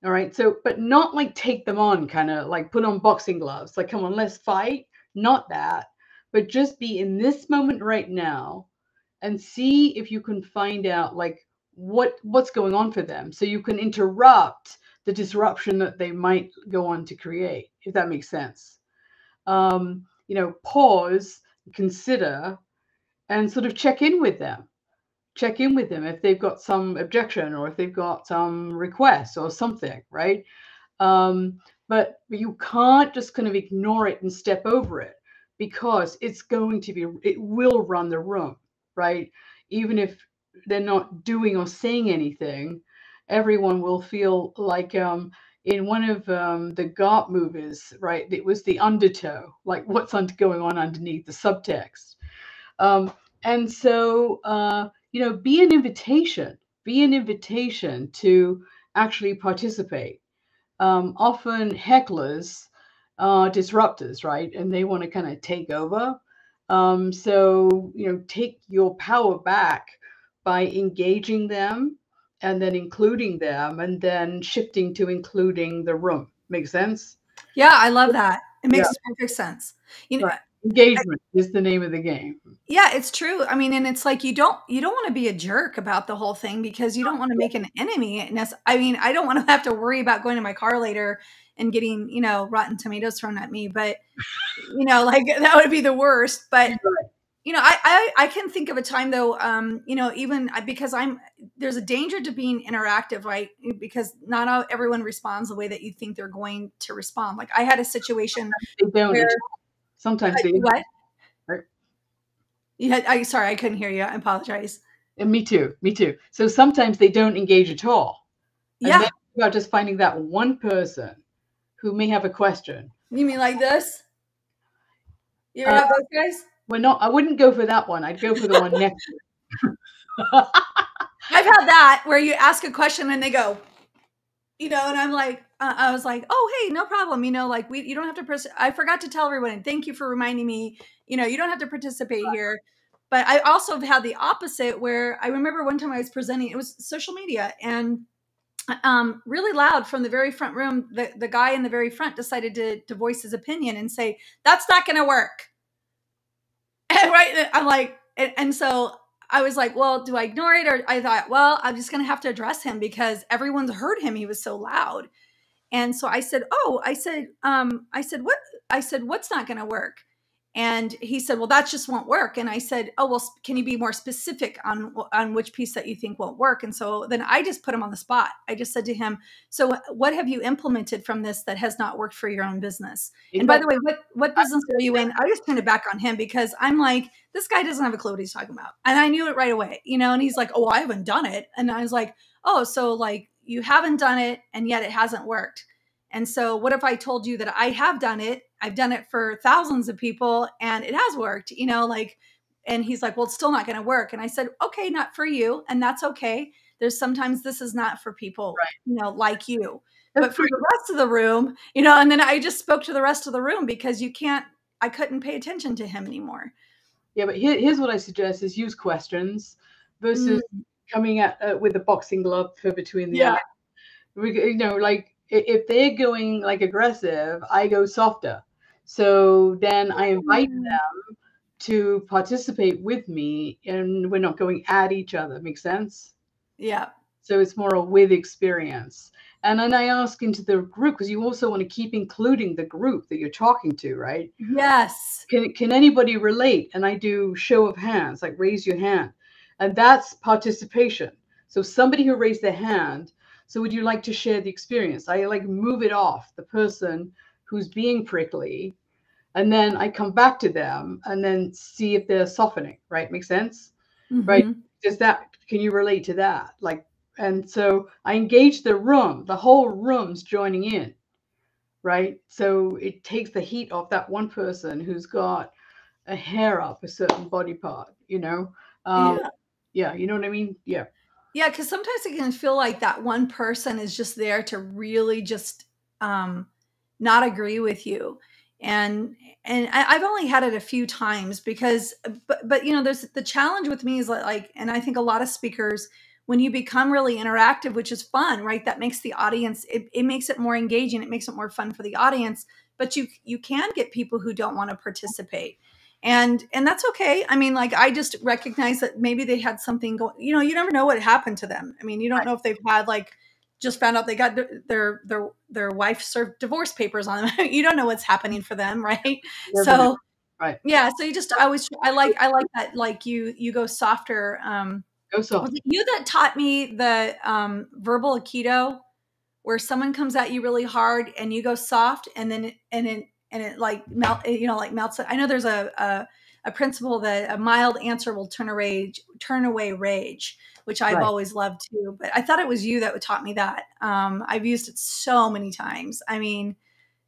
All right. So, but not like take them on, kind of like put on boxing gloves. Like, come on, let's fight. Not that, but just be in this moment right now and see if you can find out like what's going on for them, so you can interrupt the disruption that they might go on to create, if that makes sense. Pause, consider, and sort of check in with them if they've got some objection or if they've got some requests or something, right? But you can't just kind of ignore it and step over it, because it will run the room, right? Even if they're not doing or saying anything, everyone will feel like in one of the Garp movies, right? It was the undertow, like what's going on underneath the subtext. And so, be an invitation to actually participate. Often hecklers are disruptors, right? And they want to kind of take over. So, take your power back by engaging them and then including them, and then shifting to including the room. Make sense? Yeah, I love that. It makes Yeah. perfect sense. You know, Right. Engagement is the name of the game. yeah, it's true. I mean, and it's like you don't want to be a jerk about the whole thing because you don't want to make an enemy. And I mean, I don't want to have to worry about going to my car later and getting, rotten tomatoes thrown at me. But like that would be the worst. But I can think of a time though, even because there's a danger to being interactive, right? Because not everyone responds the way that you think they're going to respond. Like I had a situation They don't. where Sometimes they what? Right. Sorry, I couldn't hear you. I apologize. And me too. So sometimes they don't engage at all. And Yeah. then you are just finding that one person who may have a question. You mean like this? You ever have those guys? I wouldn't go for that one. I'd go for the one next to it. I've had that where you ask a question and they go, and I'm like, I was like, oh, hey, no problem. You don't have to, I forgot to tell everyone, and thank you for reminding me, you don't have to participate here. But I also have had the opposite where I remember one time I was presenting, it was social media, and really loud from the very front room, the guy in the very front decided to voice his opinion and say, that's not going to work. And right. I'm like, and so I was like, well, do I ignore it? Or I thought, well, I'm just going to have to address him because everyone's heard him. He was so loud. And so I said, what's not going to work? And he said, well, that just won't work. And I said, oh, well, can you be more specific on which piece that you think won't work? And so then I just put him on the spot. I just said to him, so what have you implemented from this that has not worked for your own business? And by the way, what business are you in? I just turned it back on him because I'm like, this guy doesn't have a clue what he's talking about. And I knew it right away, and he's like, oh, I haven't done it. And I was like, oh, so like you haven't done it and yet it hasn't worked. And so what if I told you that I have done it? I've done it for thousands of people and it has worked, and he's like, well, it's still not going to work. And I said, okay, not for you. And that's okay. Sometimes this is not for people, like you, but for the rest of the room, and then I just spoke to the rest of the room because I couldn't pay attention to him anymore. Yeah. But here's what I suggest is use questions versus coming at with a boxing glove between the eyes. Like if they're going like aggressive, I go softer. So then I invite them to participate with me and we're not going at each other. Make sense? Yeah. So it's more a with experience. And then I ask into the group because you also want to keep including the group that you're talking to, right? Yes. Can anybody relate? And I do show of hands, like raise your hand. And that's participation. So somebody who raised their hand, so would you like to share the experience? I like move it off the person who's being prickly, and then I come back to them and then see if they're softening, right? Make sense? Mm-hmm. Right? Can you relate to that? And so I engage the room, the whole room's joining in, right? So it takes the heat off that one person who's got a hair up a certain body part, yeah, you know what I mean? Yeah. Yeah, because sometimes it can feel like that one person is just there to really just not agree with you. And I've only had it a few times because, but there's the challenge with me is like, and I think a lot of speakers, when you become really interactive, which is fun, right? That makes the audience, it makes it more engaging. It makes it more fun for the audience, but you can get people who don't want to participate. And that's okay. I mean, like, I just recognize that maybe they had something going, you never know what happened to them. I mean, you don't know if they've had just found out they got their wife served divorce papers on them. You don't know what's happening for them. Right. So, right. Yeah. So I like that. Like you go softer. Go soft. Was it you that taught me the verbal Aikido where someone comes at you really hard and you go soft and it like melts it. I know there's a principle that a mild answer will turn away rage, which I've always loved too. But I thought it was you that taught me that. I've used it so many times. I mean,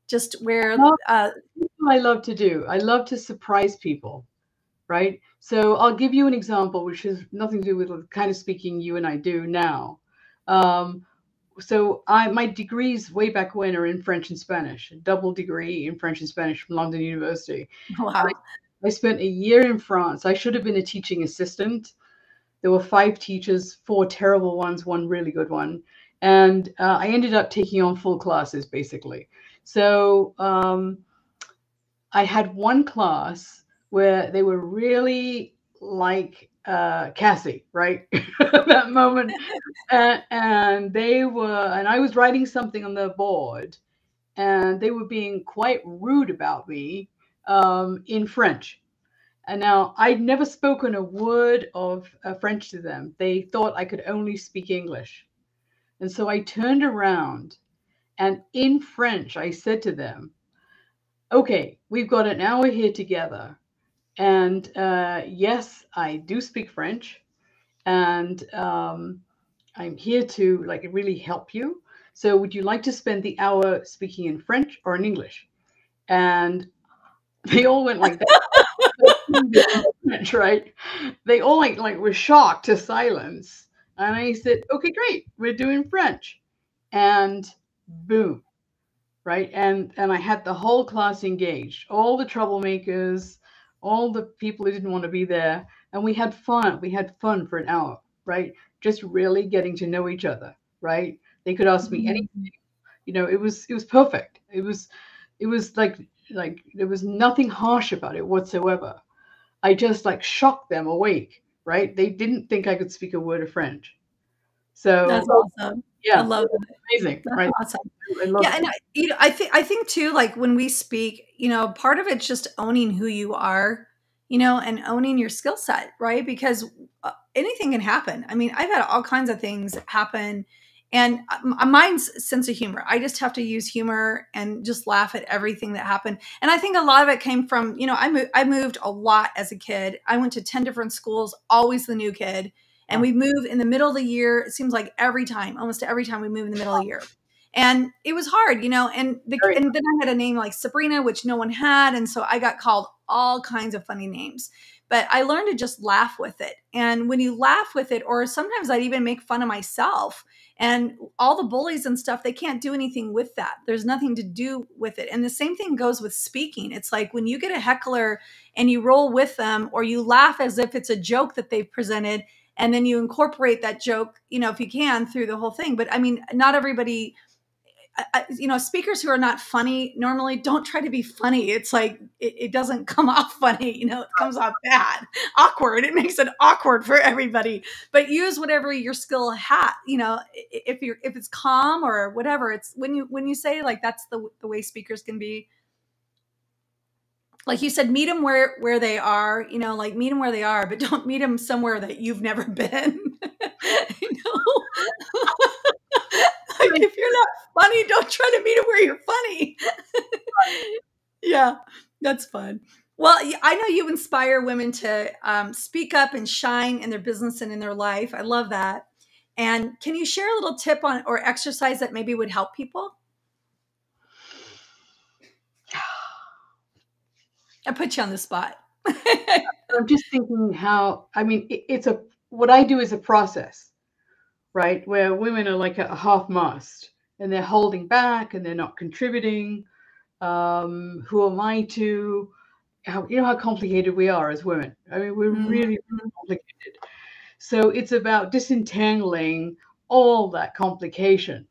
just where I love to do. I love to surprise people, right? So I'll give you an example, which has nothing to do with the kind of speaking you and I do now. So my degrees way back when are in French and Spanish, a double degree in French and Spanish from London University. Wow. I spent a year in France. I should have been a teaching assistant. There were 5 teachers, 4 terrible ones, 1 really good one. And I ended up taking on full classes, basically. So I had one class where they were really like Cassie, right? At that moment. And they were, and I was writing something on the board, and they were being quite rude about me in French. And now I'd never spoken a word of French to them. They thought I could only speak English. And so I turned around and in French, I said to them, okay, we've got an hour here together. And yes, I do speak French. And I'm here to like really help you. So would you like to spend the hour speaking in French or in English? And they all went like that. French, right? They all like were shocked to silence. And I said, okay, great, we're doing French. And boom, right? And I had the whole class engaged, all the troublemakers, all the people who didn't want to be there. And we had fun. We had fun for an hour, right? Just really getting to know each other, right? They could ask me anything. You know, it was perfect. It was like there was nothing harsh about it whatsoever. I just like shocked them awake, right? They didn't think I could speak a word of French. So That's awesome. yeah, I love it. amazing, That's right? awesome. I love Yeah, it. and I think too, like when we speak, part of it's just owning who you are, and owning your skill set, right? Because anything can happen. I mean, I've had all kinds of things happen, and mine's sense of humor. I just have to use humor and just laugh at everything that happened. And I think a lot of it came from, I moved a lot as a kid. I went to 10 different schools, always the new kid. And we move in the middle of the year. It seems like almost every time we move in the middle of the year. And it was hard, and and then I had a name like Sabrina, which no one had. And so I got called all kinds of funny names, but I learned to just laugh with it. And when you laugh with it, or sometimes I'd even make fun of myself, and all the bullies and stuff, they can't do anything with that. There's nothing to do with it. And the same thing goes with speaking. It's like when you get a heckler and you roll with them, or you laugh as if it's a joke that they've presented, and then you incorporate that joke, if you can, through the whole thing. But I mean, not everybody, speakers who are not funny normally don't try to be funny. It's like, it doesn't come off funny, it comes off bad, awkward. It makes it awkward for everybody. But use whatever your skill hat, if it's calm or whatever, it's when you say like, that's the way speakers can be. Like you said, meet them where they are, like meet them where they are, but don't meet them somewhere that you've never been. Like if you're not funny, don't try to meet them where you're funny. Yeah, that's fun. Well, I know you inspire women to speak up and shine in their business and in their life. I love that. And can you share a little tip on or exercise that maybe would help people? I put you on the spot. I'm just thinking what I do is a process, right? Where women are like a half mast and they're holding back and they're not contributing. Who am I to, how complicated we are as women. I mean, we're really complicated. So it's about disentangling all that complication.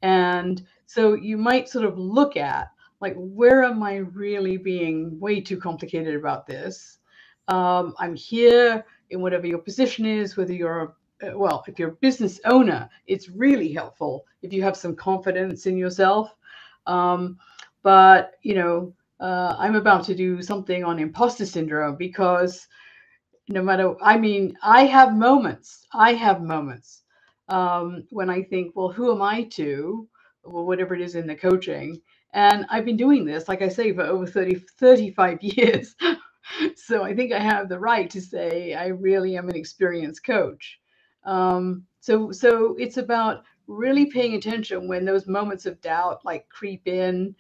And so you might sort of look at, like, where am I really being way too complicated about this? I'm here in whatever your position is, whether you're, if you're a business owner, it's really helpful if you have some confidence in yourself. But, I'm about to do something on imposter syndrome because I have moments when I think, well, who am I to, or whatever it is in the coaching. And I've been doing this, like I say, for over 35 years. So I think I have the right to say I really am an experienced coach. So it's about really paying attention when those moments of doubt like creep in,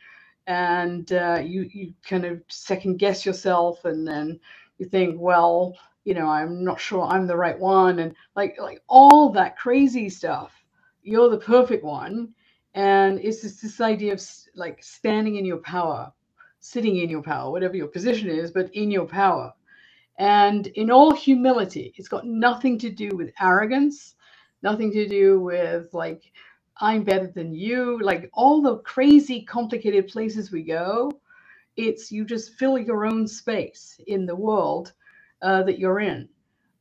and you kind of second guess yourself, and then you think, well, I'm not sure I'm the right one, and like all that crazy stuff. You're the perfect one. And it's just this idea of like standing in your power, sitting in your power, whatever your position is, but in your power. And in all humility, it's got nothing to do with arrogance, nothing to do with like, I'm better than you, like all the crazy, complicated places we go. It's you just fill your own space in the world that you're in.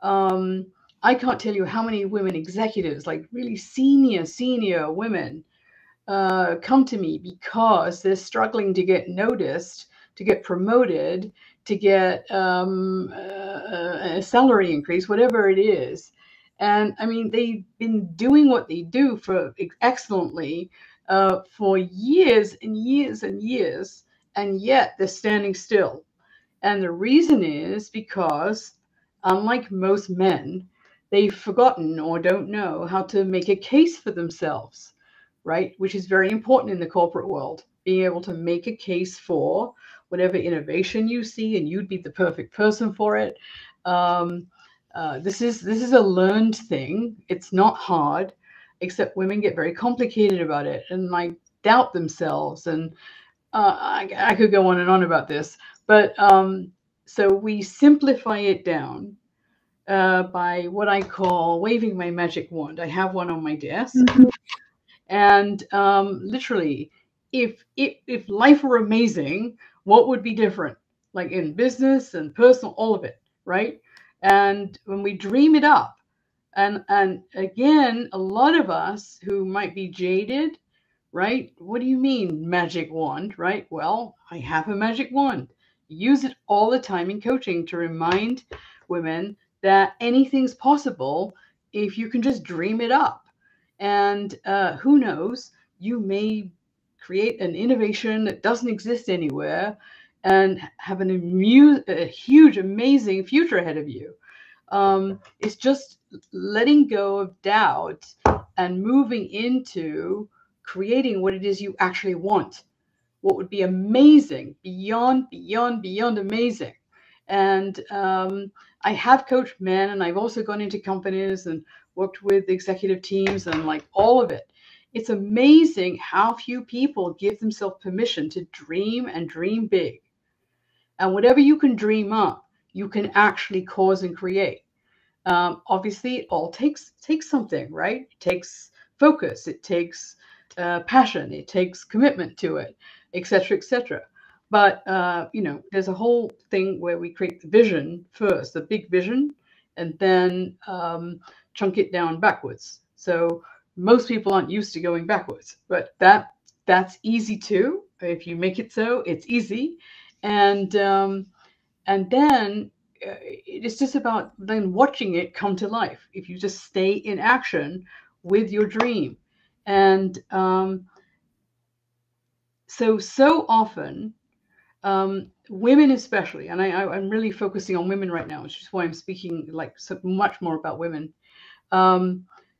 I can't tell you how many women executives, like really senior women, come to me because they're struggling to get noticed, to get promoted, to get a salary increase, whatever it is. And I mean, they've been doing what they do for excellently for years and years and years, and yet they're standing still. And the reason is because, unlike most men, they've forgotten or don't know how to make a case for themselves, right? Which is very important in the corporate world, being able to make a case for whatever innovation you see, and you'd be the perfect person for it. This is a learned thing. It's not hard, except women get very complicated about it and like doubt themselves. And I could go on and on about this, but so we simplify it down by what I call waving my magic wand. I have one on my desk. And literally, if life were amazing, what would be different? Like in business and personal, all of it, right? And when we dream it up, and again, a lot of us who might be jaded, right? What do you mean magic wand, right? Well, I have a magic wand. Use it all the time in coaching to remind women that anything's possible if you can just dream it up. And who knows, you may create an innovation that doesn't exist anywhere and have a huge, amazing future ahead of you. It's just letting go of doubt and moving into creating what it is you actually want, what would be amazing, beyond amazing. And I have coached men, and I've also gone into companies and worked with executive teams and like all of it. It's amazing how few people give themselves permission to dream and dream big. And whatever you can dream up, you can actually cause and create. Obviously, it all takes something, right? It takes focus, it takes passion, it takes commitment to it, etc., etc. But there's a whole thing where we create the vision first, the big vision, and then chunk it down backwards. So most people aren't used to going backwards, but that's easy too. If you make it so, it's easy. And then it's just about then watching it come to life. If you just stay in action with your dream. And so often, women especially, and I'm really focusing on women right now, which is why I'm speaking like so much more about women.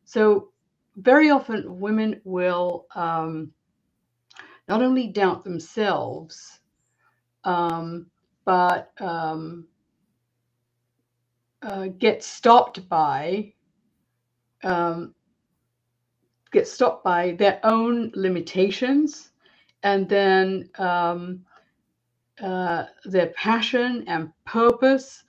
So very often women will not only doubt themselves, but get stopped by their own limitations, and then their passion and purpose.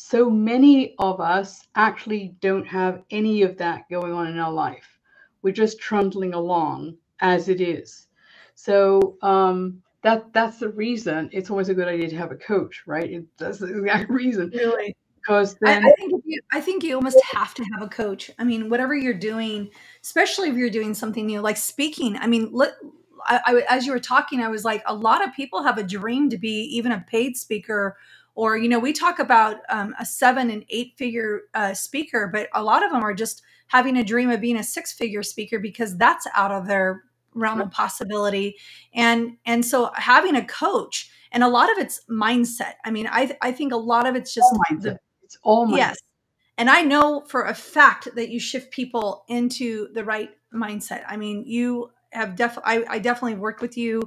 So many of us actually don't have any of that going on in our life. We're just trundling along as it is. So that's the reason it's always a good idea to have a coach, right? That's the exact reason. Really? Because then I think you almost have to have a coach. I mean, whatever you're doing, especially if you're doing something new, like speaking. I mean, as you were talking, I was like, a lot of people have a dream to be even a paid speaker, or, we talk about a 7 and 8 figure speaker, but a lot of them are just having a dream of being a 6-figure speaker because that's out of their realm of possibility. And so having a coach, and a lot of it's mindset. I mean, I think a lot of it's just all mindset. It's all mindset. Yes. And I know for a fact that you shift people into the right mindset. I mean, you have I definitely worked with you.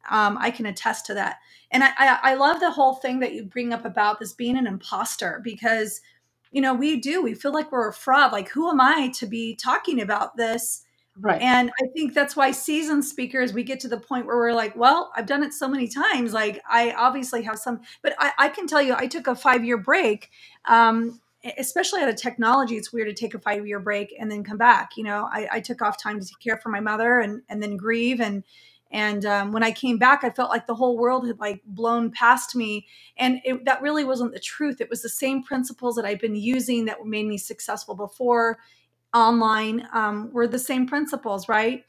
I can attest to that. And I love the whole thing that you bring up about this being an imposter, because, we feel like we're a fraud. Like, who am I to be talking about this? Right. And I think that's why seasoned speakers, we get to the point where we're like, well, I've done it so many times. Like I obviously have some, but I can tell you, I took a 5-year break. Especially out of technology, it's weird to take a 5-year break and then come back. You know, I took off time to take care for my mother and then grieve. And when I came back, I felt like the whole world had like blown past me. And that really wasn't the truth. It was the same principles that I've been using that made me successful before online, were the same principles, right?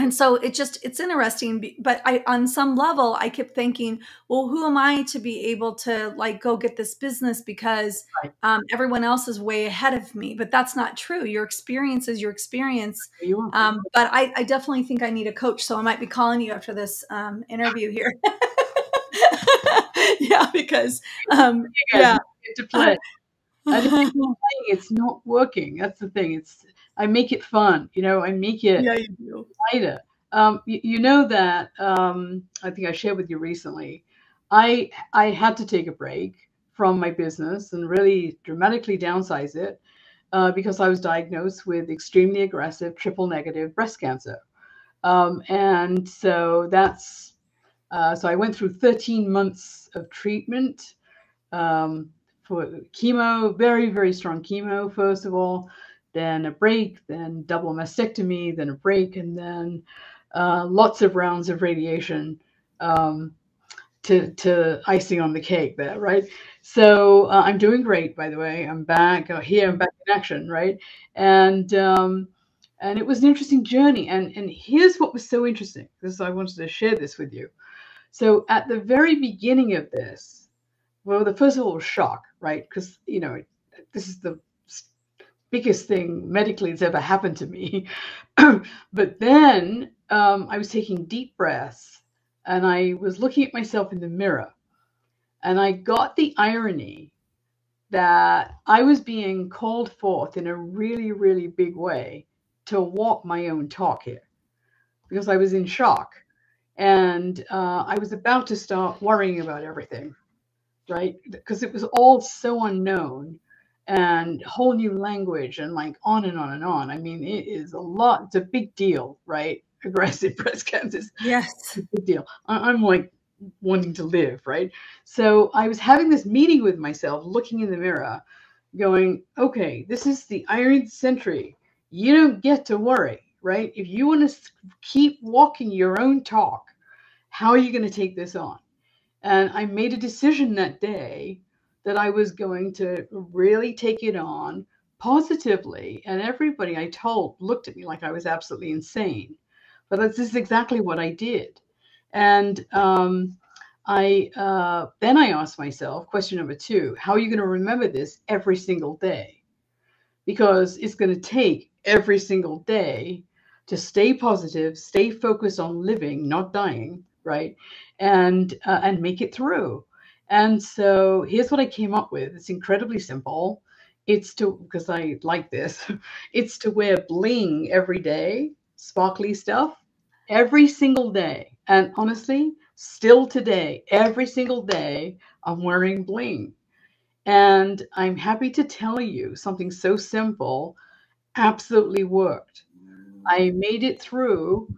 And so it's interesting, but on some level, I kept thinking, well, who am I to be able to like go get this business because Right. everyone else is way ahead of me? But that's not true. Your experience is your experience. You are. But I definitely think I need a coach. So I might be calling you after this interview here. Yeah, because You guys yeah. get to play. And it's not working. That's the thing. I make it fun, I make it Yeah, you do. lighter. You know that I think I shared with you recently. I had to take a break from my business and really dramatically downsize it because I was diagnosed with extremely aggressive triple negative breast cancer. And so so I went through 13 months of treatment for chemo, very, very strong chemo, first of all, then a break, then double mastectomy, then a break, and then lots of rounds of radiation to icing on the cake there, right? So I'm doing great, by the way. I'm back here. I'm back in action, right? And it was an interesting journey. And here's what was so interesting. I wanted to share this with you. So at the very beginning of this, well, the first of all was shock, right? Because this is the biggest thing medically that's ever happened to me. But then I was taking deep breaths and I was looking at myself in the mirror, and I got the irony that I was being called forth in a really, really big way to walk my own talk here because I was in shock. And I was about to start worrying about everything, right? Because it was all so unknown and whole new language and like on and on and on. I mean, it is a lot. It's a big deal, right? Aggressive breast cancer is Yes. a big deal. I'm like wanting to live, right? So I was having this meeting with myself, looking in the mirror, going, okay, this is the iron century. You don't get to worry, right? If you want to keep walking your own talk, how are you going to take this on? And I made a decision that day that I was going to really take it on positively. And everybody I told looked at me like I was absolutely insane. But this is exactly what I did. And then I asked myself, question number 2, how are you going to remember this every single day? Because it's going to take every single day to stay positive, stay focused on living, not dying, right? And make it through. And so here's what I came up with. It's incredibly simple. Because I like this, it's to wear bling every day, sparkly stuff, every single day. And honestly, still today, every single day, I'm wearing bling. And I'm happy to tell you something so simple absolutely worked. I made it through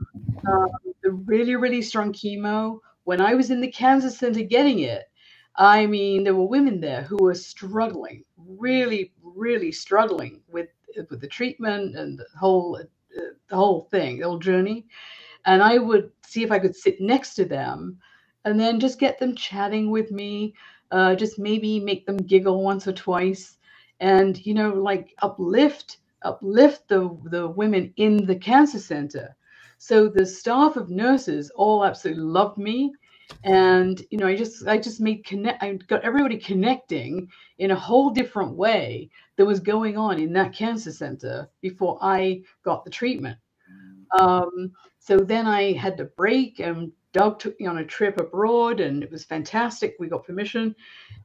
the really, really strong chemo. When I was in the cancer center getting it, I mean, there were women there who were struggling, really, really struggling with the treatment and the whole thing, the whole journey. And I would see if I could sit next to them and then just get them chatting with me, just maybe make them giggle once or twice, and like uplift the women in the cancer center. So the staff of nurses all absolutely loved me. And I just I got everybody connecting in a whole different way that was going on in that cancer center before I got the treatment. So then I had to break, and Doug took me on a trip abroad, and it was fantastic. We got permission.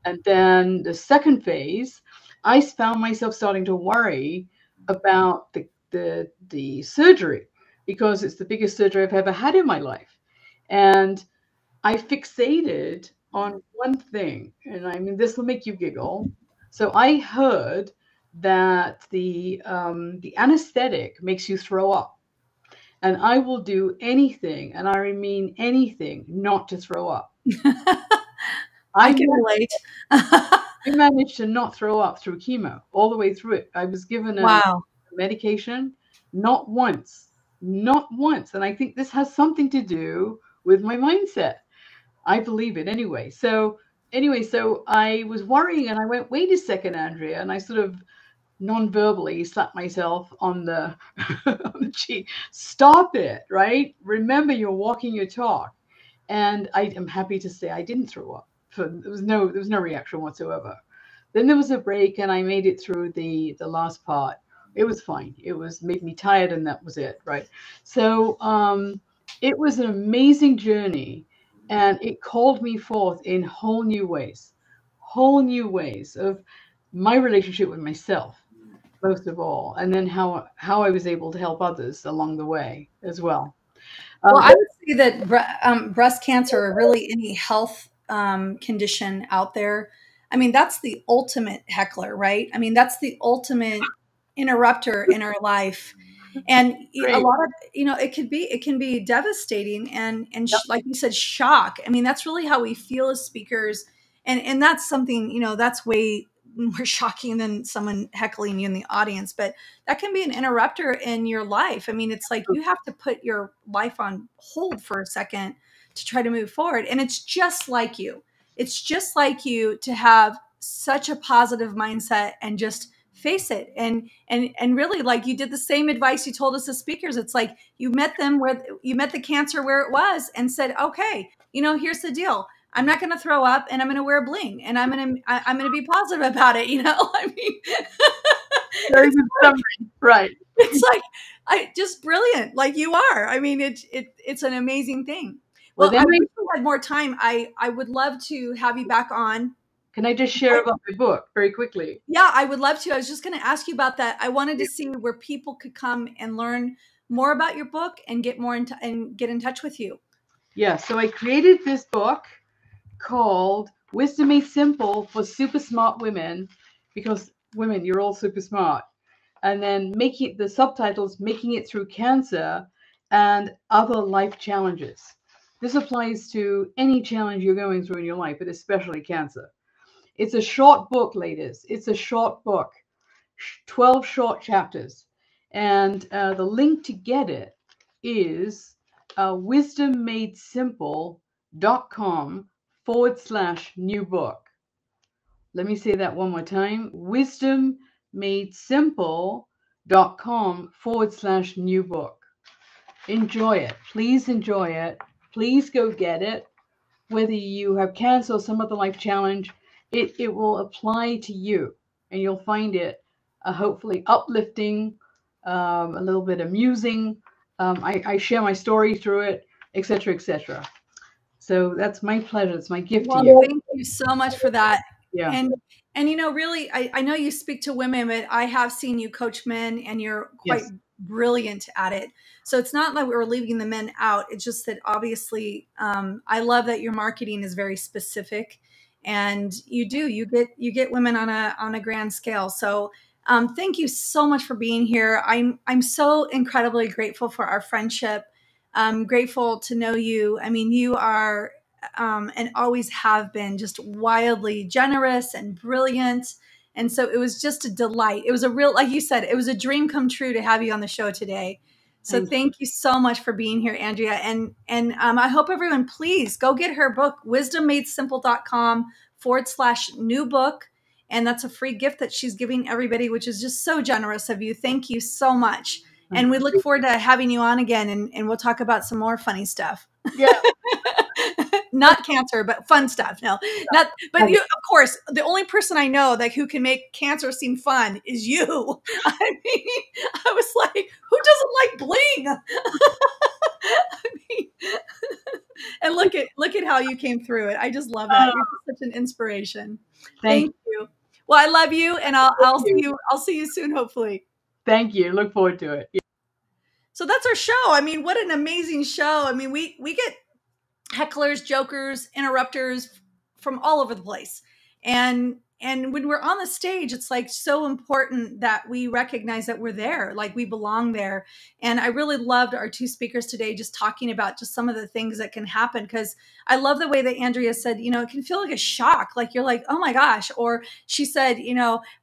And then the second phase, I found myself starting to worry about the surgery, because it's the biggest surgery I've ever had in my life. And I fixated on one thing, and I mean, this will make you giggle. So I heard that the anesthetic makes you throw up. and I will do anything, and I mean anything, not to throw up. I can relate. I managed to not throw up through chemo all the way through it. I was given a Wow. medication, not once, not once. And I think this has something to do with my mindset. I believe it anyway. So I was worrying and I went, wait a second, Andrea. And I sort of non-verbally slapped myself on the, on the cheek. Stop it, right? Remember, you're walking your talk. And I am happy to say I didn't throw up. There was no reaction whatsoever. Then there was a break and I made it through the last part. It was fine. It was made me tired and that was it, right? So it was an amazing journey, and it called me forth in whole new ways of my relationship with myself, most of all, and then how I was able to help others along the way as well. Well, I would say that breast cancer, or really any health condition out there, I mean, that's the ultimate heckler, right? I mean, that's the ultimate interrupter in our life. And a lot of, it can be devastating and like you said, shock. I mean, that's really how we feel as speakers. And that's something, that's way more shocking than someone heckling you in the audience, but that can be an interrupter in your life. I mean, it's like you have to put your life on hold for a second to try to move forward. And it's just like you. It's just like you to have such a positive mindset and just face it. And really, like, you did the same advice you told us as speakers. It's like you met the cancer where it was and said, okay, here's the deal. I'm not going to throw up, and I'm going to wear bling, and I'm going to be positive about it. I mean, right. It's like, just brilliant. Like you are. I mean, it's an amazing thing. Well, I wish we had more time. I would love to have you back on. Can I just share about my book very quickly? Yeah, I would love to. I was just going to ask you about that. I wanted to see where people could come and learn more about your book and get in touch with you. Yeah. So I created this book called Wisdom Made Simple for Super Smart Women, because women, you're all super smart. And then the subtitles, Making It Through Cancer and Other Life Challenges. This applies to any challenge you're going through in your life, but especially cancer. It's a short book, ladies. It's a short book, 12 short chapters. And the link to get it is wisdommadesimple.com/new book. Let me say that one more time. wisdommadesimple.com/new book. Enjoy it. Please enjoy it. Please go get it. Whether you have cancer or some other life challenge, it will apply to you, and you'll find it hopefully uplifting, a little bit amusing. I share my story through it, etc., etc. So that's my pleasure. It's my gift to you. Thank you so much for that. Yeah. And really, I know you speak to women, but I have seen you coach men, and you're quite brilliant at it. So it's not like we're leaving the men out. It's just that obviously, I love that your marketing is very specific, and you get women on a grand scale. So thank you so much for being here. I'm so incredibly grateful for our friendship. I'm grateful to know you. I mean, you are and always have been just wildly generous and brilliant. And so it was just a delight. It was like you said, it was a dream come true to have you on the show today. So thank you so much for being here, Andrea. And I hope everyone, please go get her book, wisdommadesimple.com/new book. And that's a free gift that she's giving everybody, which is just so generous of you. Thank you so much. And we look forward to having you on again, and we'll talk about some more funny stuff. Yeah. Not cancer, but fun stuff. No, not. But you, of course, the only person I know who can make cancer seem fun is you. I mean, I was like, who doesn't like bling? I mean, and look at how you came through it. I just love that. You're such an inspiration. Thank you. Well, I love you, and I'll see you soon, hopefully. Thank you. Look forward to it. Yeah. So that's our show. I mean, what an amazing show. I mean, we get hecklers, jokers, interrupters from all over the place. And when we're on the stage, it's like so important that we recognize that we're there, like we belong there. And I really loved our two speakers today just talking about just some of the things that can happen, because I love the way that Andrea said, it can feel like a shock, like you're like, oh my gosh. Or she said,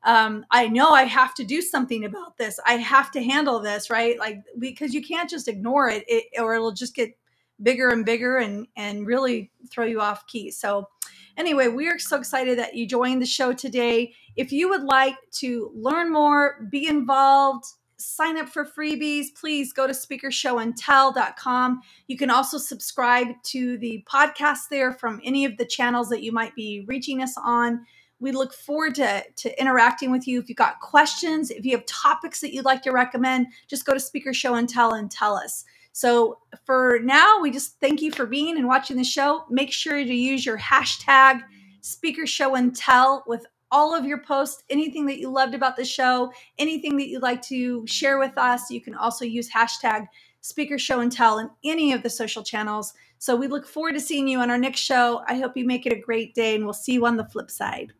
I know I have to do something about this. I have to handle this, right? Like, because you can't just ignore it, or it'll just get bigger and bigger and really throw you off key. So anyway, we are so excited that you joined the show today. If you would like to learn more, be involved, sign up for freebies, please go to speakershowandtell.com. You can also subscribe to the podcast there from any of the channels that you might be reaching us on. We look forward to interacting with you. If you've got questions, if you have topics that you'd like to recommend, just go to Speaker Show and Tell us. So for now, we just thank you for being and watching the show. Make sure to use your hashtag Speaker Show and Tell with all of your posts, anything that you loved about the show, anything that you'd like to share with us. You can also use hashtag Speaker Show and Tell in any of the social channels. So we look forward to seeing you on our next show. I hope you make it a great day, and we'll see you on the flip side.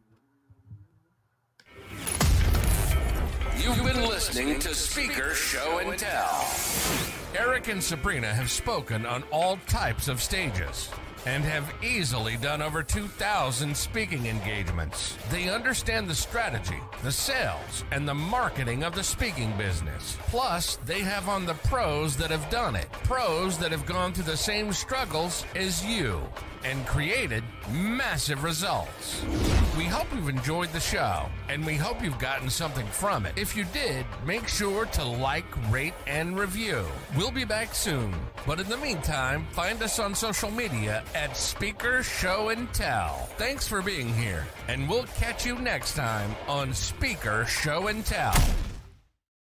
You've been listening to Speaker Show and Tell. Eric and Sabrina have spoken on all types of stages and have easily done over 2,000 speaking engagements. They understand the strategy, the sales, and the marketing of the speaking business. Plus, they have on the pros that have done it, pros that have gone through the same struggles as you and created massive results. We hope you've enjoyed the show, and we hope you've gotten something from it. If you did, make sure to like, rate, and review. We'll be back soon, but in the meantime, find us on social media at Speaker Show and Tell. Thanks for being here, and we'll catch you next time on Speaker Show and Tell.